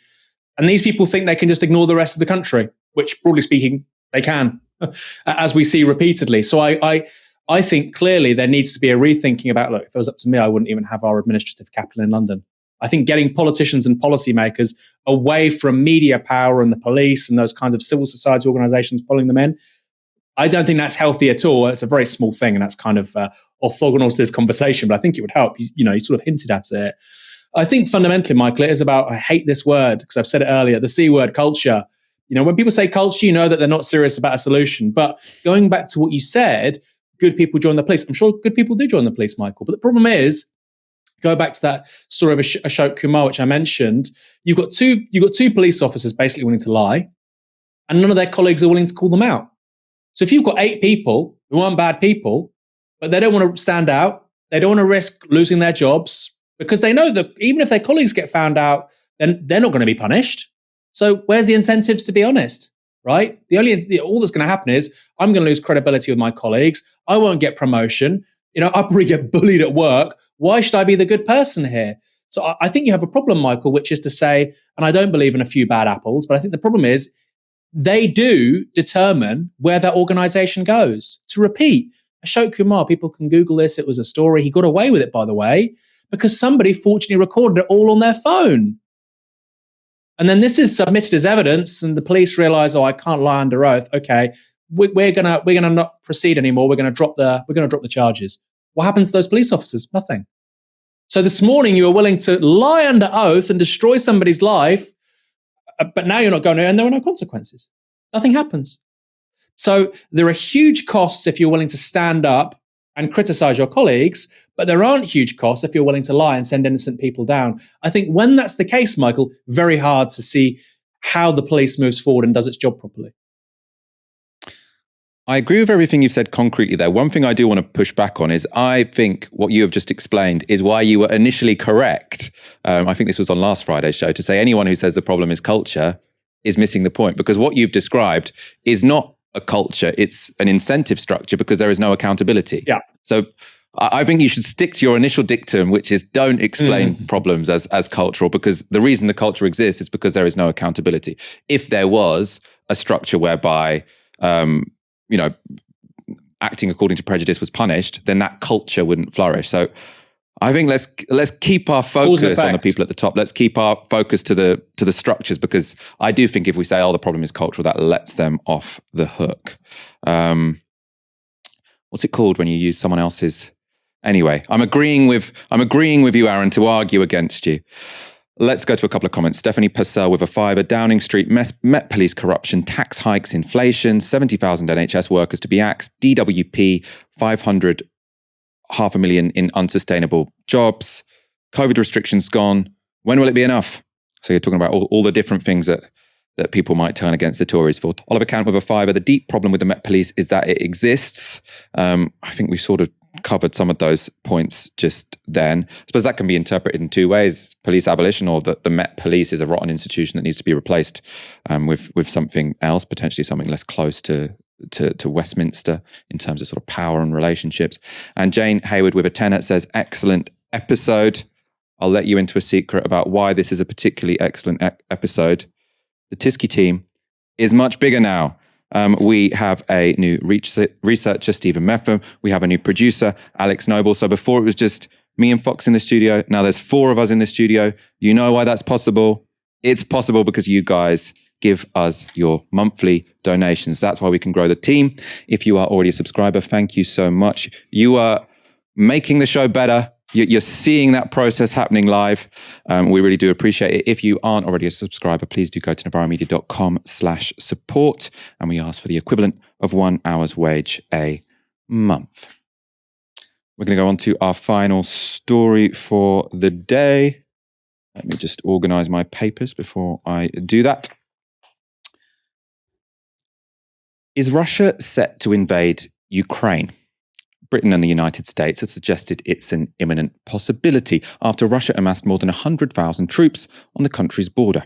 And these people think they can just ignore the rest of the country, which, broadly speaking, they can, as we see repeatedly. So I think clearly there needs to be a rethinking about, look, if it was up to me, I wouldn't even have our administrative capital in London. I think getting politicians and policymakers away from media power and the police and those kinds of civil society organizations pulling them in, I don't think that's healthy at all. It's a very small thing, and that's kind of orthogonal to this conversation, but I think it would help. You sort of hinted at it. I think fundamentally, Michael, it is about, I hate this word because I've said it earlier, the C word, culture. When people say culture, you know that they're not serious about a solution. But going back to what you said, good people join the police. I'm sure good people do join the police, Michael. But the problem is, go back to that story of Ashok Kumar, which I mentioned. You've got two police officers basically willing to lie, and none of their colleagues are willing to call them out. So if you've got 8 people who aren't bad people, but they don't want to stand out, they don't want to risk losing their jobs because they know that even if their colleagues get found out, then they're not going to be punished. So where's the incentives to be honest? Right? All that's going to happen is I'm going to lose credibility with my colleagues. I won't get promotion. I'll probably get bullied at work. Why should I be the good person here? So I think you have a problem, Michael, which is to say, and I don't believe in a few bad apples, but I think the problem is they do determine where that organization goes. To repeat, Ashok Kumar, people can Google this. It was a story. He got away with it, by the way, because somebody fortunately recorded it all on their phone. And then this is submitted as evidence, and the police realize, I can't lie under oath. Okay, we're gonna not proceed anymore. We're gonna drop the charges. What happens to those police officers? Nothing. So this morning you were willing to lie under oath and destroy somebody's life, but now you're not going to, and there are no consequences. Nothing happens. So there are huge costs if you're willing to stand up and criticize your colleagues, but there aren't huge costs if you're willing to lie and send innocent people down. I think when that's the case, Michael, very hard to see how the police moves forward and does its job properly. I agree with everything you've said concretely there. One thing I do want to push back on is I think what you have just explained is why you were initially correct. I think this was on last Friday's show, to say anyone who says the problem is culture is missing the point, because what you've described is not a culture, it's an incentive structure because there is no accountability. Yeah. So I think you should stick to your initial dictum, which is don't explain problems as cultural, because the reason the culture exists is because there is no accountability. If there was a structure whereby acting according to prejudice was punished, then that culture wouldn't flourish. So I think let's keep our focus on the people at the top. Let's keep our focus to the structures, because I do think if we say, the problem is cultural, that lets them off the hook. What's it called when you use someone else's? Anyway, I'm agreeing with you, Aaron, to argue against you. Let's go to a couple of comments. Stephanie Purcell with a $5. Downing Street, Met Police corruption, tax hikes, inflation, 70,000 NHS workers to be axed, DWP, 500, 500,000 in unsustainable jobs, COVID restrictions gone. When will it be enough? So you're talking about all the different things that people might turn against the Tories for. Oliver Count with a $5. The deep problem with the Met Police is that it exists. I think we sort of covered some of those points just then. I suppose that can be interpreted in two ways: police abolition, or that the Met Police is a rotten institution that needs to be replaced with something else, potentially something less close to Westminster in terms of sort of power and relationships. And Jane Hayward with a 10 says, excellent episode. I'll let you into a secret about why this is a particularly excellent episode. The Tisky team is much bigger now. We have a new researcher, Stephen Meffam. We have a new producer, Alex Noble. So before it was just me and Fox in the studio. Now there's 4 of us in the studio. You know why that's possible? It's possible because you guys give us your monthly donations. That's why we can grow the team. If you are already a subscriber, thank you so much. You are making the show better. You're seeing that process happening live. We really do appreciate it. If you aren't already a subscriber, please do go to novaramedia.com/support, and we ask for the equivalent of 1 hour's wage a month. We're going to go on to our final story for the day. Let me just organize my papers before I do that. Is Russia set to invade Ukraine? Britain and the United States have suggested it's an imminent possibility after Russia amassed more than 100,000 troops on the country's border.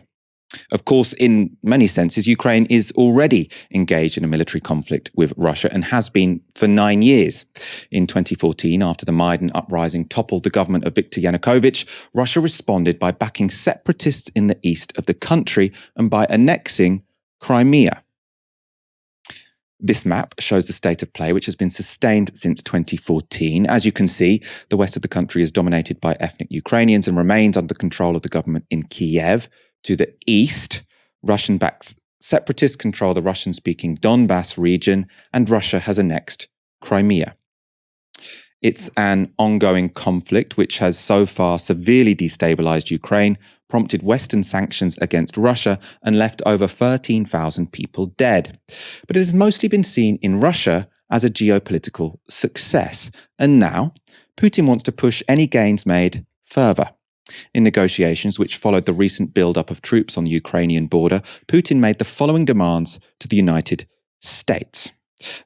Of course, in many senses, Ukraine is already engaged in a military conflict with Russia and has been for 9 years. In 2014, after the Maidan uprising toppled the government of Viktor Yanukovych, Russia responded by backing separatists in the east of the country and by annexing Crimea. This map shows the state of play, which has been sustained since 2014. As you can see, the west of the country is dominated by ethnic Ukrainians and remains under the control of the government in Kiev. To the east, Russian-backed separatists control the Russian-speaking Donbass region, and Russia has annexed Crimea. It's an ongoing conflict which has so far severely destabilized Ukraine, prompted Western sanctions against Russia, and left over 13,000 people dead. But it has mostly been seen in Russia as a geopolitical success. And now, Putin wants to push any gains made further. In negotiations which followed the recent build-up of troops on the Ukrainian border, Putin made the following demands to the United States: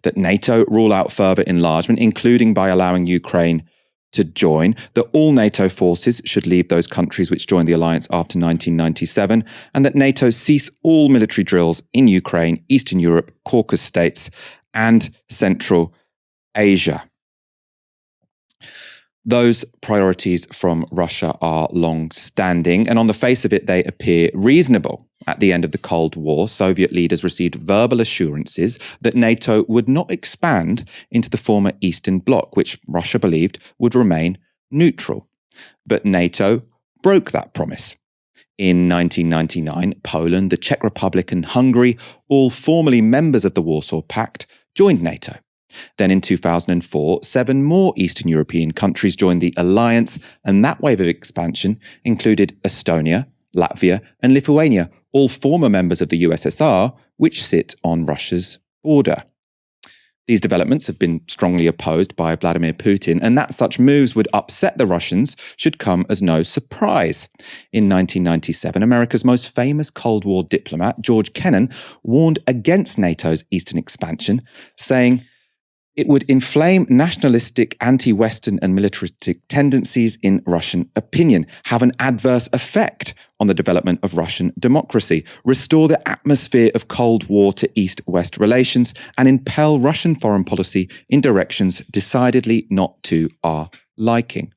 that NATO rule out further enlargement, including by allowing Ukraine to join, that all NATO forces should leave those countries which joined the alliance after 1997, and that NATO cease all military drills in Ukraine, Eastern Europe, Caucasus states, and Central Asia. Those priorities from Russia are long-standing, and on the face of it, they appear reasonable. At the end of the Cold War, Soviet leaders received verbal assurances that NATO would not expand into the former Eastern Bloc, which Russia believed would remain neutral. But NATO broke that promise. In 1999, Poland, the Czech Republic, and Hungary, all formerly members of the Warsaw Pact, joined NATO. Then in 2004, 7 more Eastern European countries joined the alliance, and that wave of expansion included Estonia, Latvia, and Lithuania, all former members of the USSR, which sit on Russia's border. These developments have been strongly opposed by Vladimir Putin, and that such moves would upset the Russians should come as no surprise. In 1997, America's most famous Cold War diplomat, George Kennan, warned against NATO's eastern expansion, saying, "It would inflame nationalistic, anti-Western and militaristic tendencies in Russian opinion, have an adverse effect on the development of Russian democracy, restore the atmosphere of Cold War to East-West relations, and impel Russian foreign policy in directions decidedly not to our liking."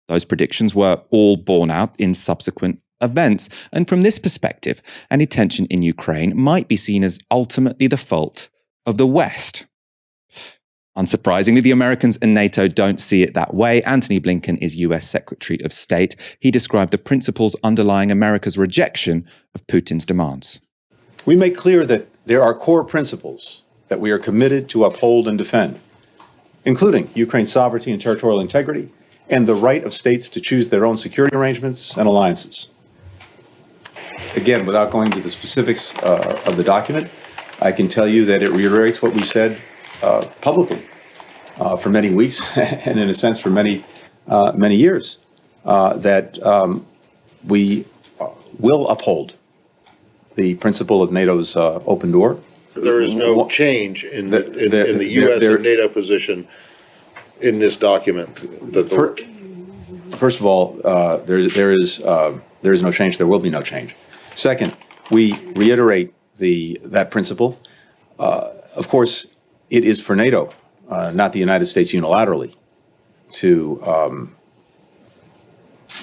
Those predictions were all borne out in subsequent events, and from this perspective, any tension in Ukraine might be seen as ultimately the fault of the West. Unsurprisingly, the Americans and NATO don't see it that way. Antony Blinken is US Secretary of State. He described the principles underlying America's rejection of Putin's demands. We make clear that there are core principles that we are committed to uphold and defend, including Ukraine's sovereignty and territorial integrity, and the right of states to choose their own security arrangements and alliances. Again, without going into the specifics of the document, I can tell you that it reiterates what we said publicly for many weeks and in a sense for many years, that we will uphold the principle of NATO's open door. There is no change in the U.S. and NATO position in this document. First of all, there is no change. There will be no change. Second, we reiterate that principle. Of course, it is for NATO, not the United States unilaterally, to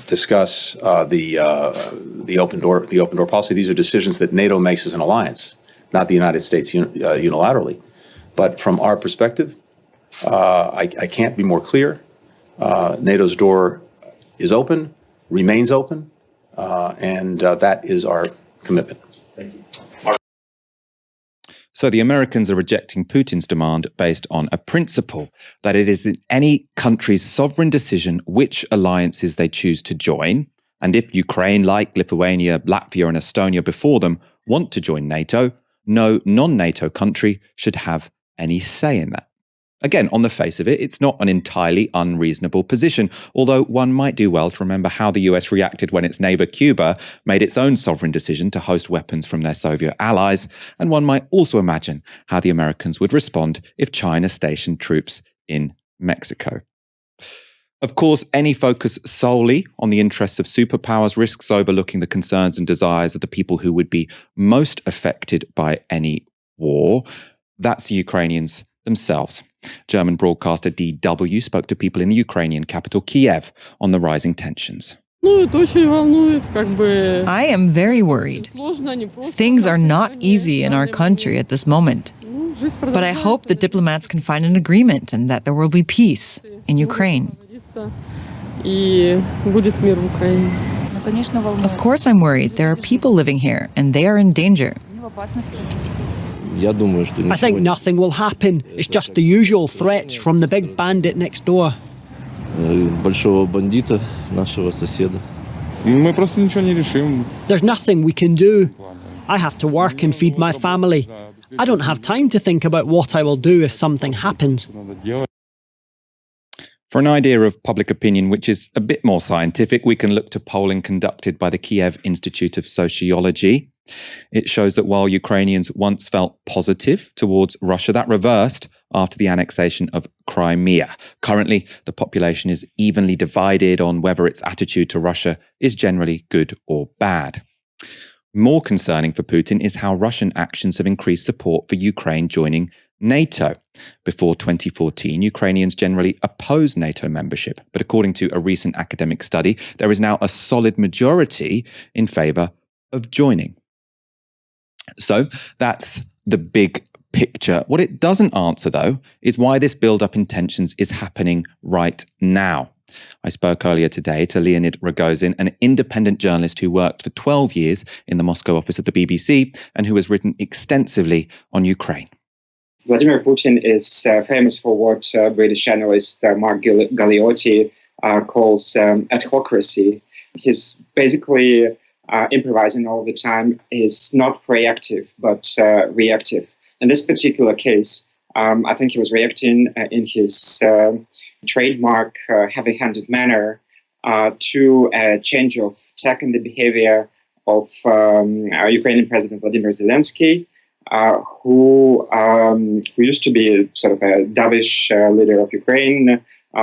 discuss the open door policy. These are decisions that NATO makes as an alliance, not the United States unilaterally. But from our perspective, I can't be more clear. NATO's door is open, remains open, and that is our commitment. Thank you. So the Americans are rejecting Putin's demand based on a principle that it is in any country's sovereign decision which alliances they choose to join. And if Ukraine, like Lithuania, Latvia and Estonia before them, want to join NATO, no non-NATO country should have any say in that. Again, on the face of it, it's not an entirely unreasonable position, although one might do well to remember how the US reacted when its neighbour Cuba made its own sovereign decision to host weapons from their Soviet allies, and one might also imagine how the Americans would respond if China stationed troops in Mexico. Of course, any focus solely on the interests of superpowers risks overlooking the concerns and desires of the people who would be most affected by any war. That's the Ukrainians themselves. German broadcaster DW spoke to people in the Ukrainian capital Kiev on the rising tensions. I am very worried. Things are not easy in our country at this moment. But I hope the diplomats can find an agreement and that there will be peace in Ukraine. Of course I'm worried. There are people living here and they are in danger. I think nothing will happen. It's just the usual threats from the big bandit next door. There's nothing we can do. I have to work and feed my family. I don't have time to think about what I will do if something happens. For an idea of public opinion which is a bit more scientific, we can look to polling conducted by the Kiev Institute of Sociology. It shows that while Ukrainians once felt positive towards Russia, that reversed after the annexation of Crimea. Currently, the population is evenly divided on whether its attitude to Russia is generally good or bad. More concerning for Putin is how Russian actions have increased support for Ukraine joining NATO. Before 2014, Ukrainians generally opposed NATO membership, but according to a recent academic study, there is now a solid majority in favour of joining. So that's the big picture. What it doesn't answer, though, is why this build-up in tensions is happening right now. I spoke earlier today to Leonid Rogozin, an independent journalist who worked for 12 years in the Moscow office of the BBC and who has written extensively on Ukraine. Vladimir Putin is famous for what British analyst Mark Galeotti calls adhocracy. He's basically improvising all the time. Is not proactive, but reactive. In this particular case, I think he was reacting in his trademark heavy-handed manner to a change of tack in the behavior of Ukrainian President Vladimir Zelensky, who used to be sort of a dovish leader of Ukraine,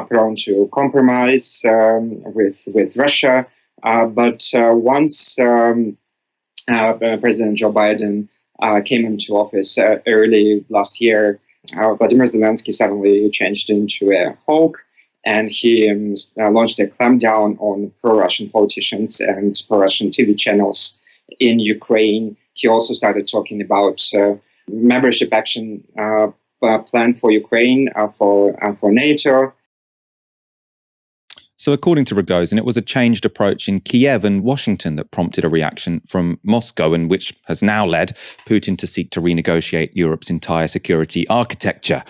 prone to compromise with Russia. But once President Joe Biden came into office early last year, Vladimir Zelensky suddenly changed into a hawk, and he launched a clampdown on pro-Russian politicians and pro-Russian TV channels in Ukraine. He also started talking about membership action plan for Ukraine, for NATO. So according to Rogozin, it was a changed approach in Kiev and Washington that prompted a reaction from Moscow, and which has now led Putin to seek to renegotiate Europe's entire security architecture.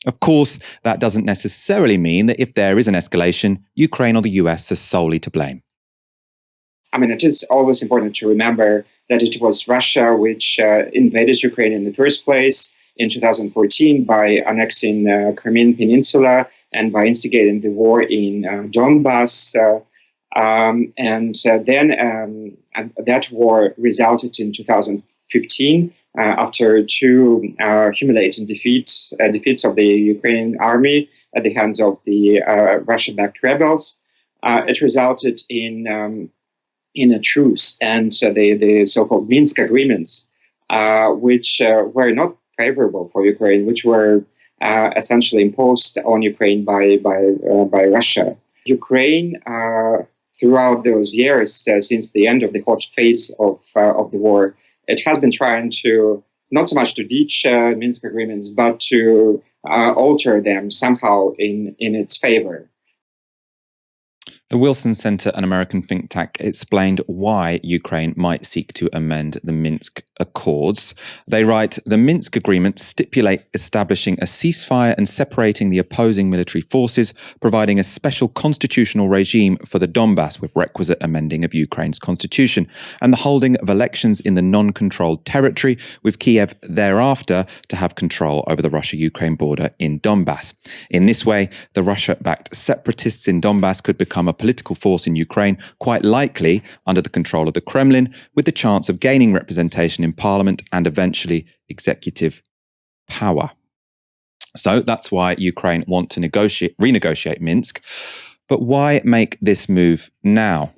Of course, that doesn't necessarily mean that if there is an escalation, Ukraine or the US are solely to blame. I mean, it is always important to remember that it was Russia which invaded Ukraine in the first place in 2014 by annexing Crimean Peninsula and by instigating the war in Donbass. And then that war resulted in 2015 after two humiliating defeats of the Ukrainian army at the hands of the Russia-backed rebels. It resulted in a truce and the so-called Minsk agreements, which were not favorable for Ukraine, which were essentially imposed on Ukraine by Russia. Ukraine throughout those years, since the end of the hot phase of the war, it has been trying to not so much to ditch Minsk agreements, but to alter them somehow in its favor. The Wilson Center, an American think tank, explained why Ukraine might seek to amend the Minsk Accords. They write, the Minsk agreements stipulate establishing a ceasefire and separating the opposing military forces, providing a special constitutional regime for the Donbass with requisite amending of Ukraine's constitution, and the holding of elections in the non-controlled territory, with Kiev thereafter to have control over the Russia-Ukraine border in Donbass. In this way, the Russia-backed separatists in Donbass could become a political force in Ukraine, quite likely under the control of the Kremlin, with the chance of gaining representation in parliament and eventually executive power. So that's why Ukraine want to renegotiate Minsk. But why make this move now?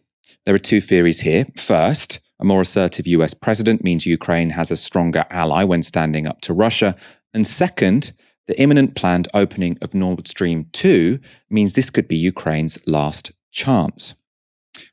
There are two theories here. First, a more assertive US president means Ukraine has a stronger ally when standing up to Russia. And second, the imminent planned opening of Nord Stream 2 means this could be Ukraine's last chance.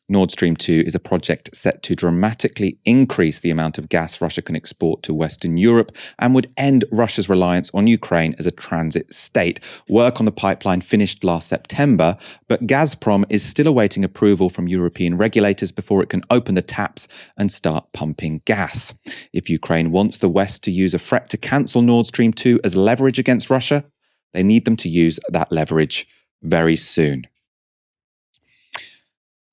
Nord Stream 2 is a project set to dramatically increase the amount of gas Russia can export to Western Europe and would end Russia's reliance on Ukraine as a transit state. Work on the pipeline finished last September, but Gazprom is still awaiting approval from European regulators before it can open the taps and start pumping gas. If Ukraine wants the West to use a threat to cancel Nord Stream 2 as leverage against Russia, they need them to use that leverage very soon.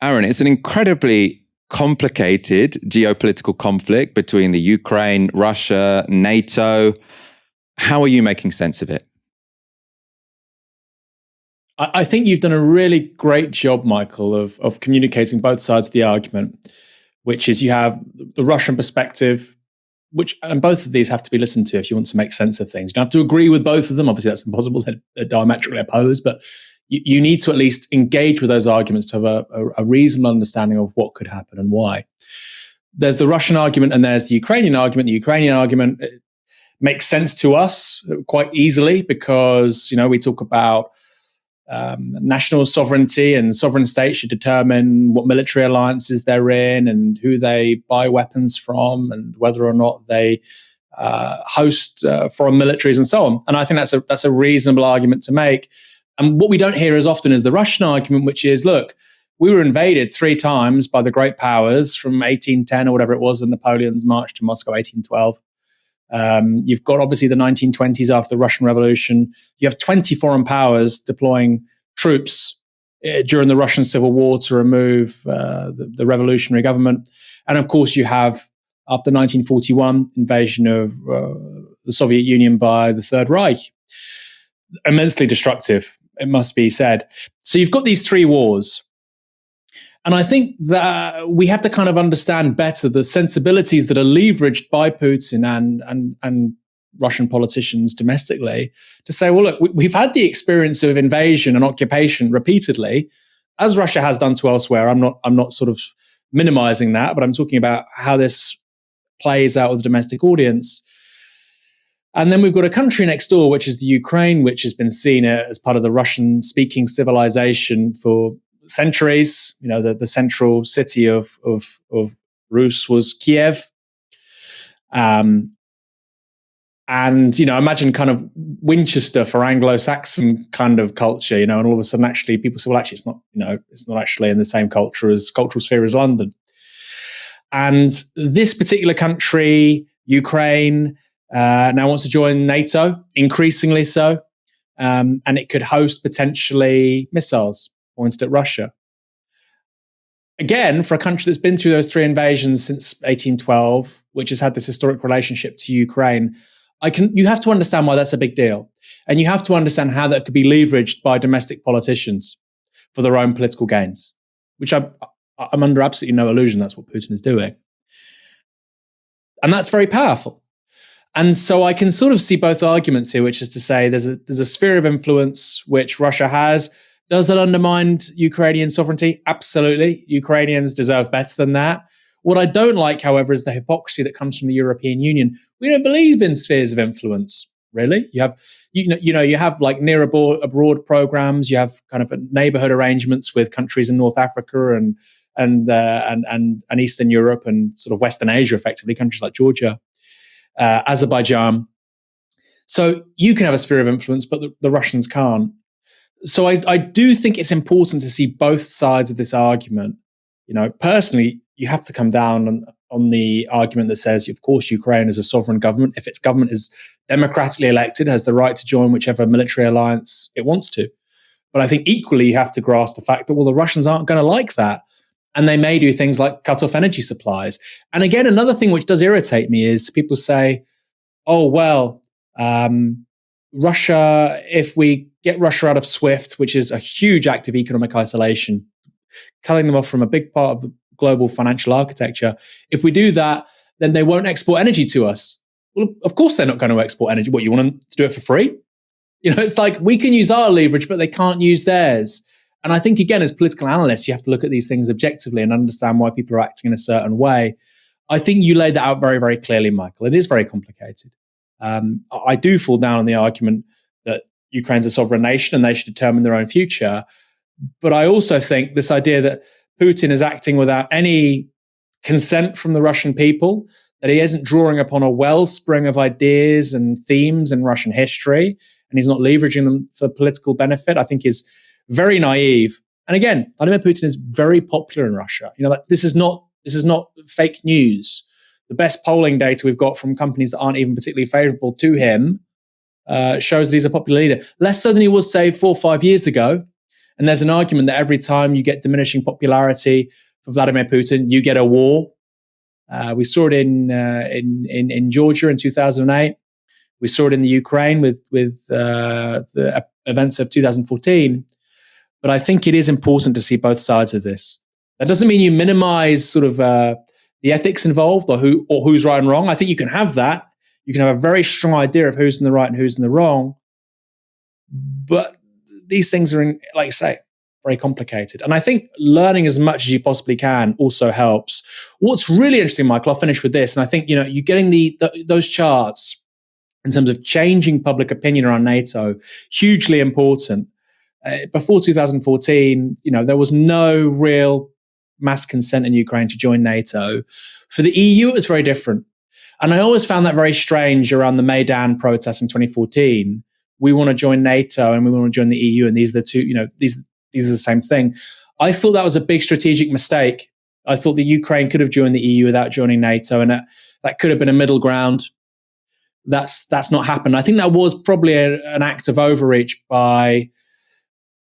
Aaron, it's an incredibly complicated geopolitical conflict between the Ukraine, Russia, NATO. How are you making sense of it? I think you've done a really great job, Michael, of communicating both sides of the argument, which is you have the Russian perspective, and both of these have to be listened to if you want to make sense of things. You don't have to agree with both of them. Obviously, that's impossible. They're diametrically opposed, but you need to at least engage with those arguments to have a reasonable understanding of what could happen and why. There's the Russian argument and there's the Ukrainian argument. The Ukrainian argument makes sense to us quite easily because, we talk about national sovereignty, and sovereign states should determine what military alliances they're in and who they buy weapons from and whether or not they host foreign militaries and so on. And I think that's a reasonable argument to make. And what we don't hear as often is the Russian argument, which is, look, we were invaded 3 times by the great powers from 1810 or whatever it was when Napoleon's marched to Moscow, 1812. You've got obviously the 1920s after the Russian Revolution. You have 20 foreign powers deploying troops during the Russian Civil War to remove the revolutionary government. And of course, you have, after 1941, invasion of the Soviet Union by the Third Reich. Immensely destructive, it must be said. So you've got these 3 wars. And I think that we have to kind of understand better the sensibilities that are leveraged by Putin and Russian politicians domestically to say, well, look, we've had the experience of invasion and occupation repeatedly, as Russia has done to elsewhere. I'm not sort of minimizing that, but I'm talking about how this plays out with the domestic audience. And then we've got a country next door, which is the Ukraine, which has been seen as part of the Russian-speaking civilization for centuries. The central city of Rus was Kiev. And, imagine kind of Winchester for Anglo-Saxon kind of culture, and all of a sudden actually people say, well, actually it's not actually in the same cultural sphere as London. And this particular country, Ukraine, now wants to join NATO, increasingly so, and it could host potentially missiles pointed at Russia. Again, for a country that's been through those 3 invasions since 1812, which has had this historic relationship to Ukraine, you have to understand why that's a big deal. And you have to understand how that could be leveraged by domestic politicians for their own political gains, which I'm under absolutely no illusion that's what Putin is doing. And that's very powerful. And so I can sort of see both arguments here, which is to say there's a sphere of influence which Russia has. Does that undermine Ukrainian sovereignty? Absolutely. Ukrainians deserve better than that. What I don't like, however, is the hypocrisy that comes from the European Union. We don't believe in spheres of influence. really. You have, you have like near abroad programs. You have kind of neighborhood arrangements with countries in North Africa and Eastern Europe and sort of Western Asia, effectively, countries like Georgia, Azerbaijan. So you can have a sphere of influence, but the Russians can't. So I do think it's important to see both sides of this argument. Personally, you have to come down on the argument that says, of course, Ukraine is a sovereign government. If its government is democratically elected, has the right to join whichever military alliance it wants to. But I think equally, you have to grasp the fact that, well, the Russians aren't going to like that. And they may do things like cut off energy supplies. And again, another thing which does irritate me is people say, oh, well, Russia, if we get Russia out of SWIFT, which is a huge act of economic isolation, cutting them off from a big part of the global financial architecture, if we do that, then they won't export energy to us. Well, of course they're not going to export energy. What, you want them to do it for free? It's like we can use our leverage, but they can't use theirs. And I think, again, as political analysts, you have to look at these things objectively and understand why people are acting in a certain way. I think you laid that out very, very clearly, Michael. It is very complicated. I do fall down on the argument that Ukraine's a sovereign nation and they should determine their own future. But I also think this idea that Putin is acting without any consent from the Russian people, that he isn't drawing upon a wellspring of ideas and themes in Russian history, and he's not leveraging them for political benefit, I think is very naive. And again, Vladimir Putin is very popular in Russia. This is not fake news. The best polling data we've got from companies that aren't even particularly favorable to him shows that he's a popular leader. Less so than he was, say, 4 or 5 years ago. And there's an argument that every time you get diminishing popularity for Vladimir Putin, you get a war. We saw it in Georgia in 2008. We saw it in the Ukraine with the events of 2014. But I think it is important to see both sides of this. That doesn't mean you minimize sort of the ethics involved or who's right and wrong. I think you can have that. You can have a very strong idea of who's in the right and who's in the wrong. But these things are, like you say, very complicated. And I think learning as much as you possibly can also helps. What's really interesting, Michael, I'll finish with this. And I think, you're getting those charts in terms of changing public opinion around NATO, hugely important. Before 2014, there was no real mass consent in Ukraine to join NATO. For the EU, it was very different. And I always found that very strange around the Maidan protests in 2014. We want to join NATO and we want to join the EU, and these are the two, these are the same thing. I thought that was a big strategic mistake. I thought the Ukraine could have joined the EU without joining NATO, and that could have been a middle ground. That's not happened. I think that was probably an act of overreach by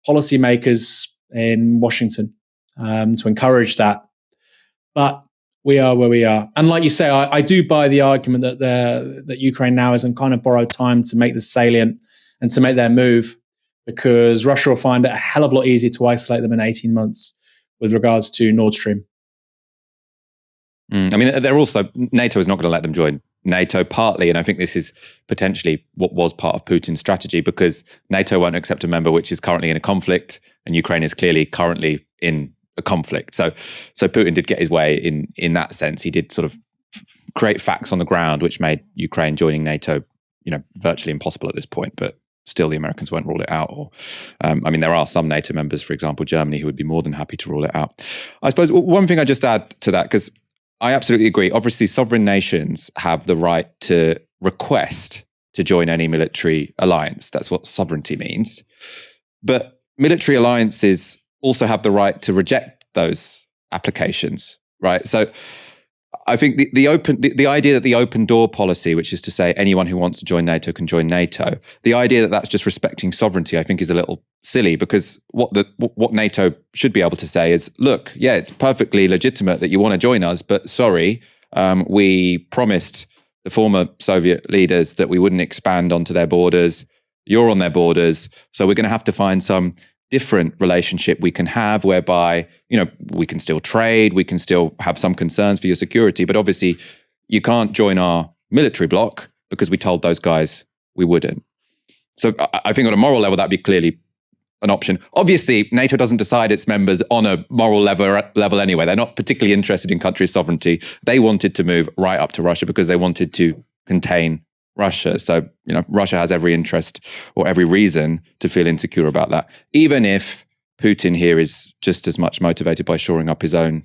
policymakers in Washington to encourage that. But we are where we are. And like you say, I do buy the argument that Ukraine now is in kind of borrowed time to make this salient and to make their move, because Russia will find it a hell of a lot easier to isolate them in 18 months with regards to Nord Stream. I mean, they're also, NATO is not going to let them join NATO partly, and I think this is potentially what was part of Putin's strategy, because NATO won't accept a member which is currently in a conflict, and Ukraine is clearly currently in a conflict. So Putin did get his way in that sense. He did sort of create facts on the ground which made Ukraine joining NATO, virtually impossible at this point, but still the Americans won't rule it out. Or, there are some NATO members, for example, Germany, who would be more than happy to rule it out. I suppose one thing I just add to that, because I absolutely agree. Obviously, sovereign nations have the right to request to join any military alliance. That's what sovereignty means. But military alliances also have the right to reject those applications, right? So I think the idea that the open door policy, which is to say anyone who wants to join NATO can join NATO, the idea that that's just respecting sovereignty, I think is a little silly, because what NATO should be able to say is, look, yeah, it's perfectly legitimate that you want to join us, but sorry, we promised the former Soviet leaders that we wouldn't expand onto their borders. You're on their borders, so we're going to have to find some different relationship we can have whereby, we can still trade, we can still have some concerns for your security, but obviously you can't join our military bloc because we told those guys we wouldn't. So I think on a moral level, that'd be clearly an option. Obviously, NATO doesn't decide its members on a moral level anyway. They're not particularly interested in country sovereignty. They wanted to move right up to Russia because they wanted to contain Russia. So, Russia has every interest or every reason to feel insecure about that, even if Putin here is just as much motivated by shoring up his own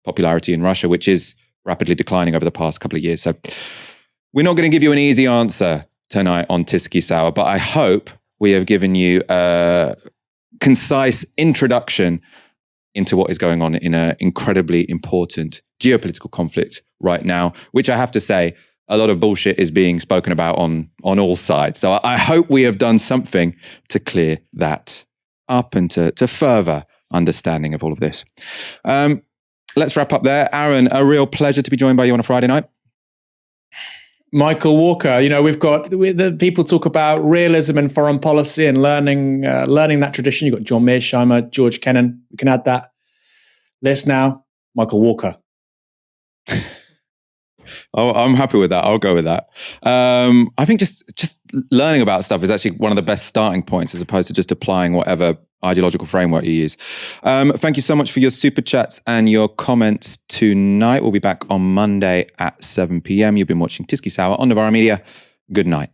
popularity in Russia, which is rapidly declining over the past couple of years. So we're not going to give you an easy answer tonight on Tysky Sour, but I hope we have given you a concise introduction into what is going on in an incredibly important geopolitical conflict right now, which I have to say, a lot of bullshit is being spoken about on all sides. So I hope we have done something to clear that up and to further understanding of all of this. Let's wrap up there. Aaron, a real pleasure to be joined by you on a Friday night. Michael Walker, the people talk about realism in foreign policy and learning that tradition. You've got John Mearsheimer, George Kennan. We can add that list now. Michael Walker. Oh, I'm happy with that. I'll go with that. I think just learning about stuff is actually one of the best starting points as opposed to just applying whatever ideological framework you use. Thank you so much for your super chats and your comments tonight. We'll be back on Monday at 7 p.m. You've been watching Tysky Sour on Novara Media. Good night.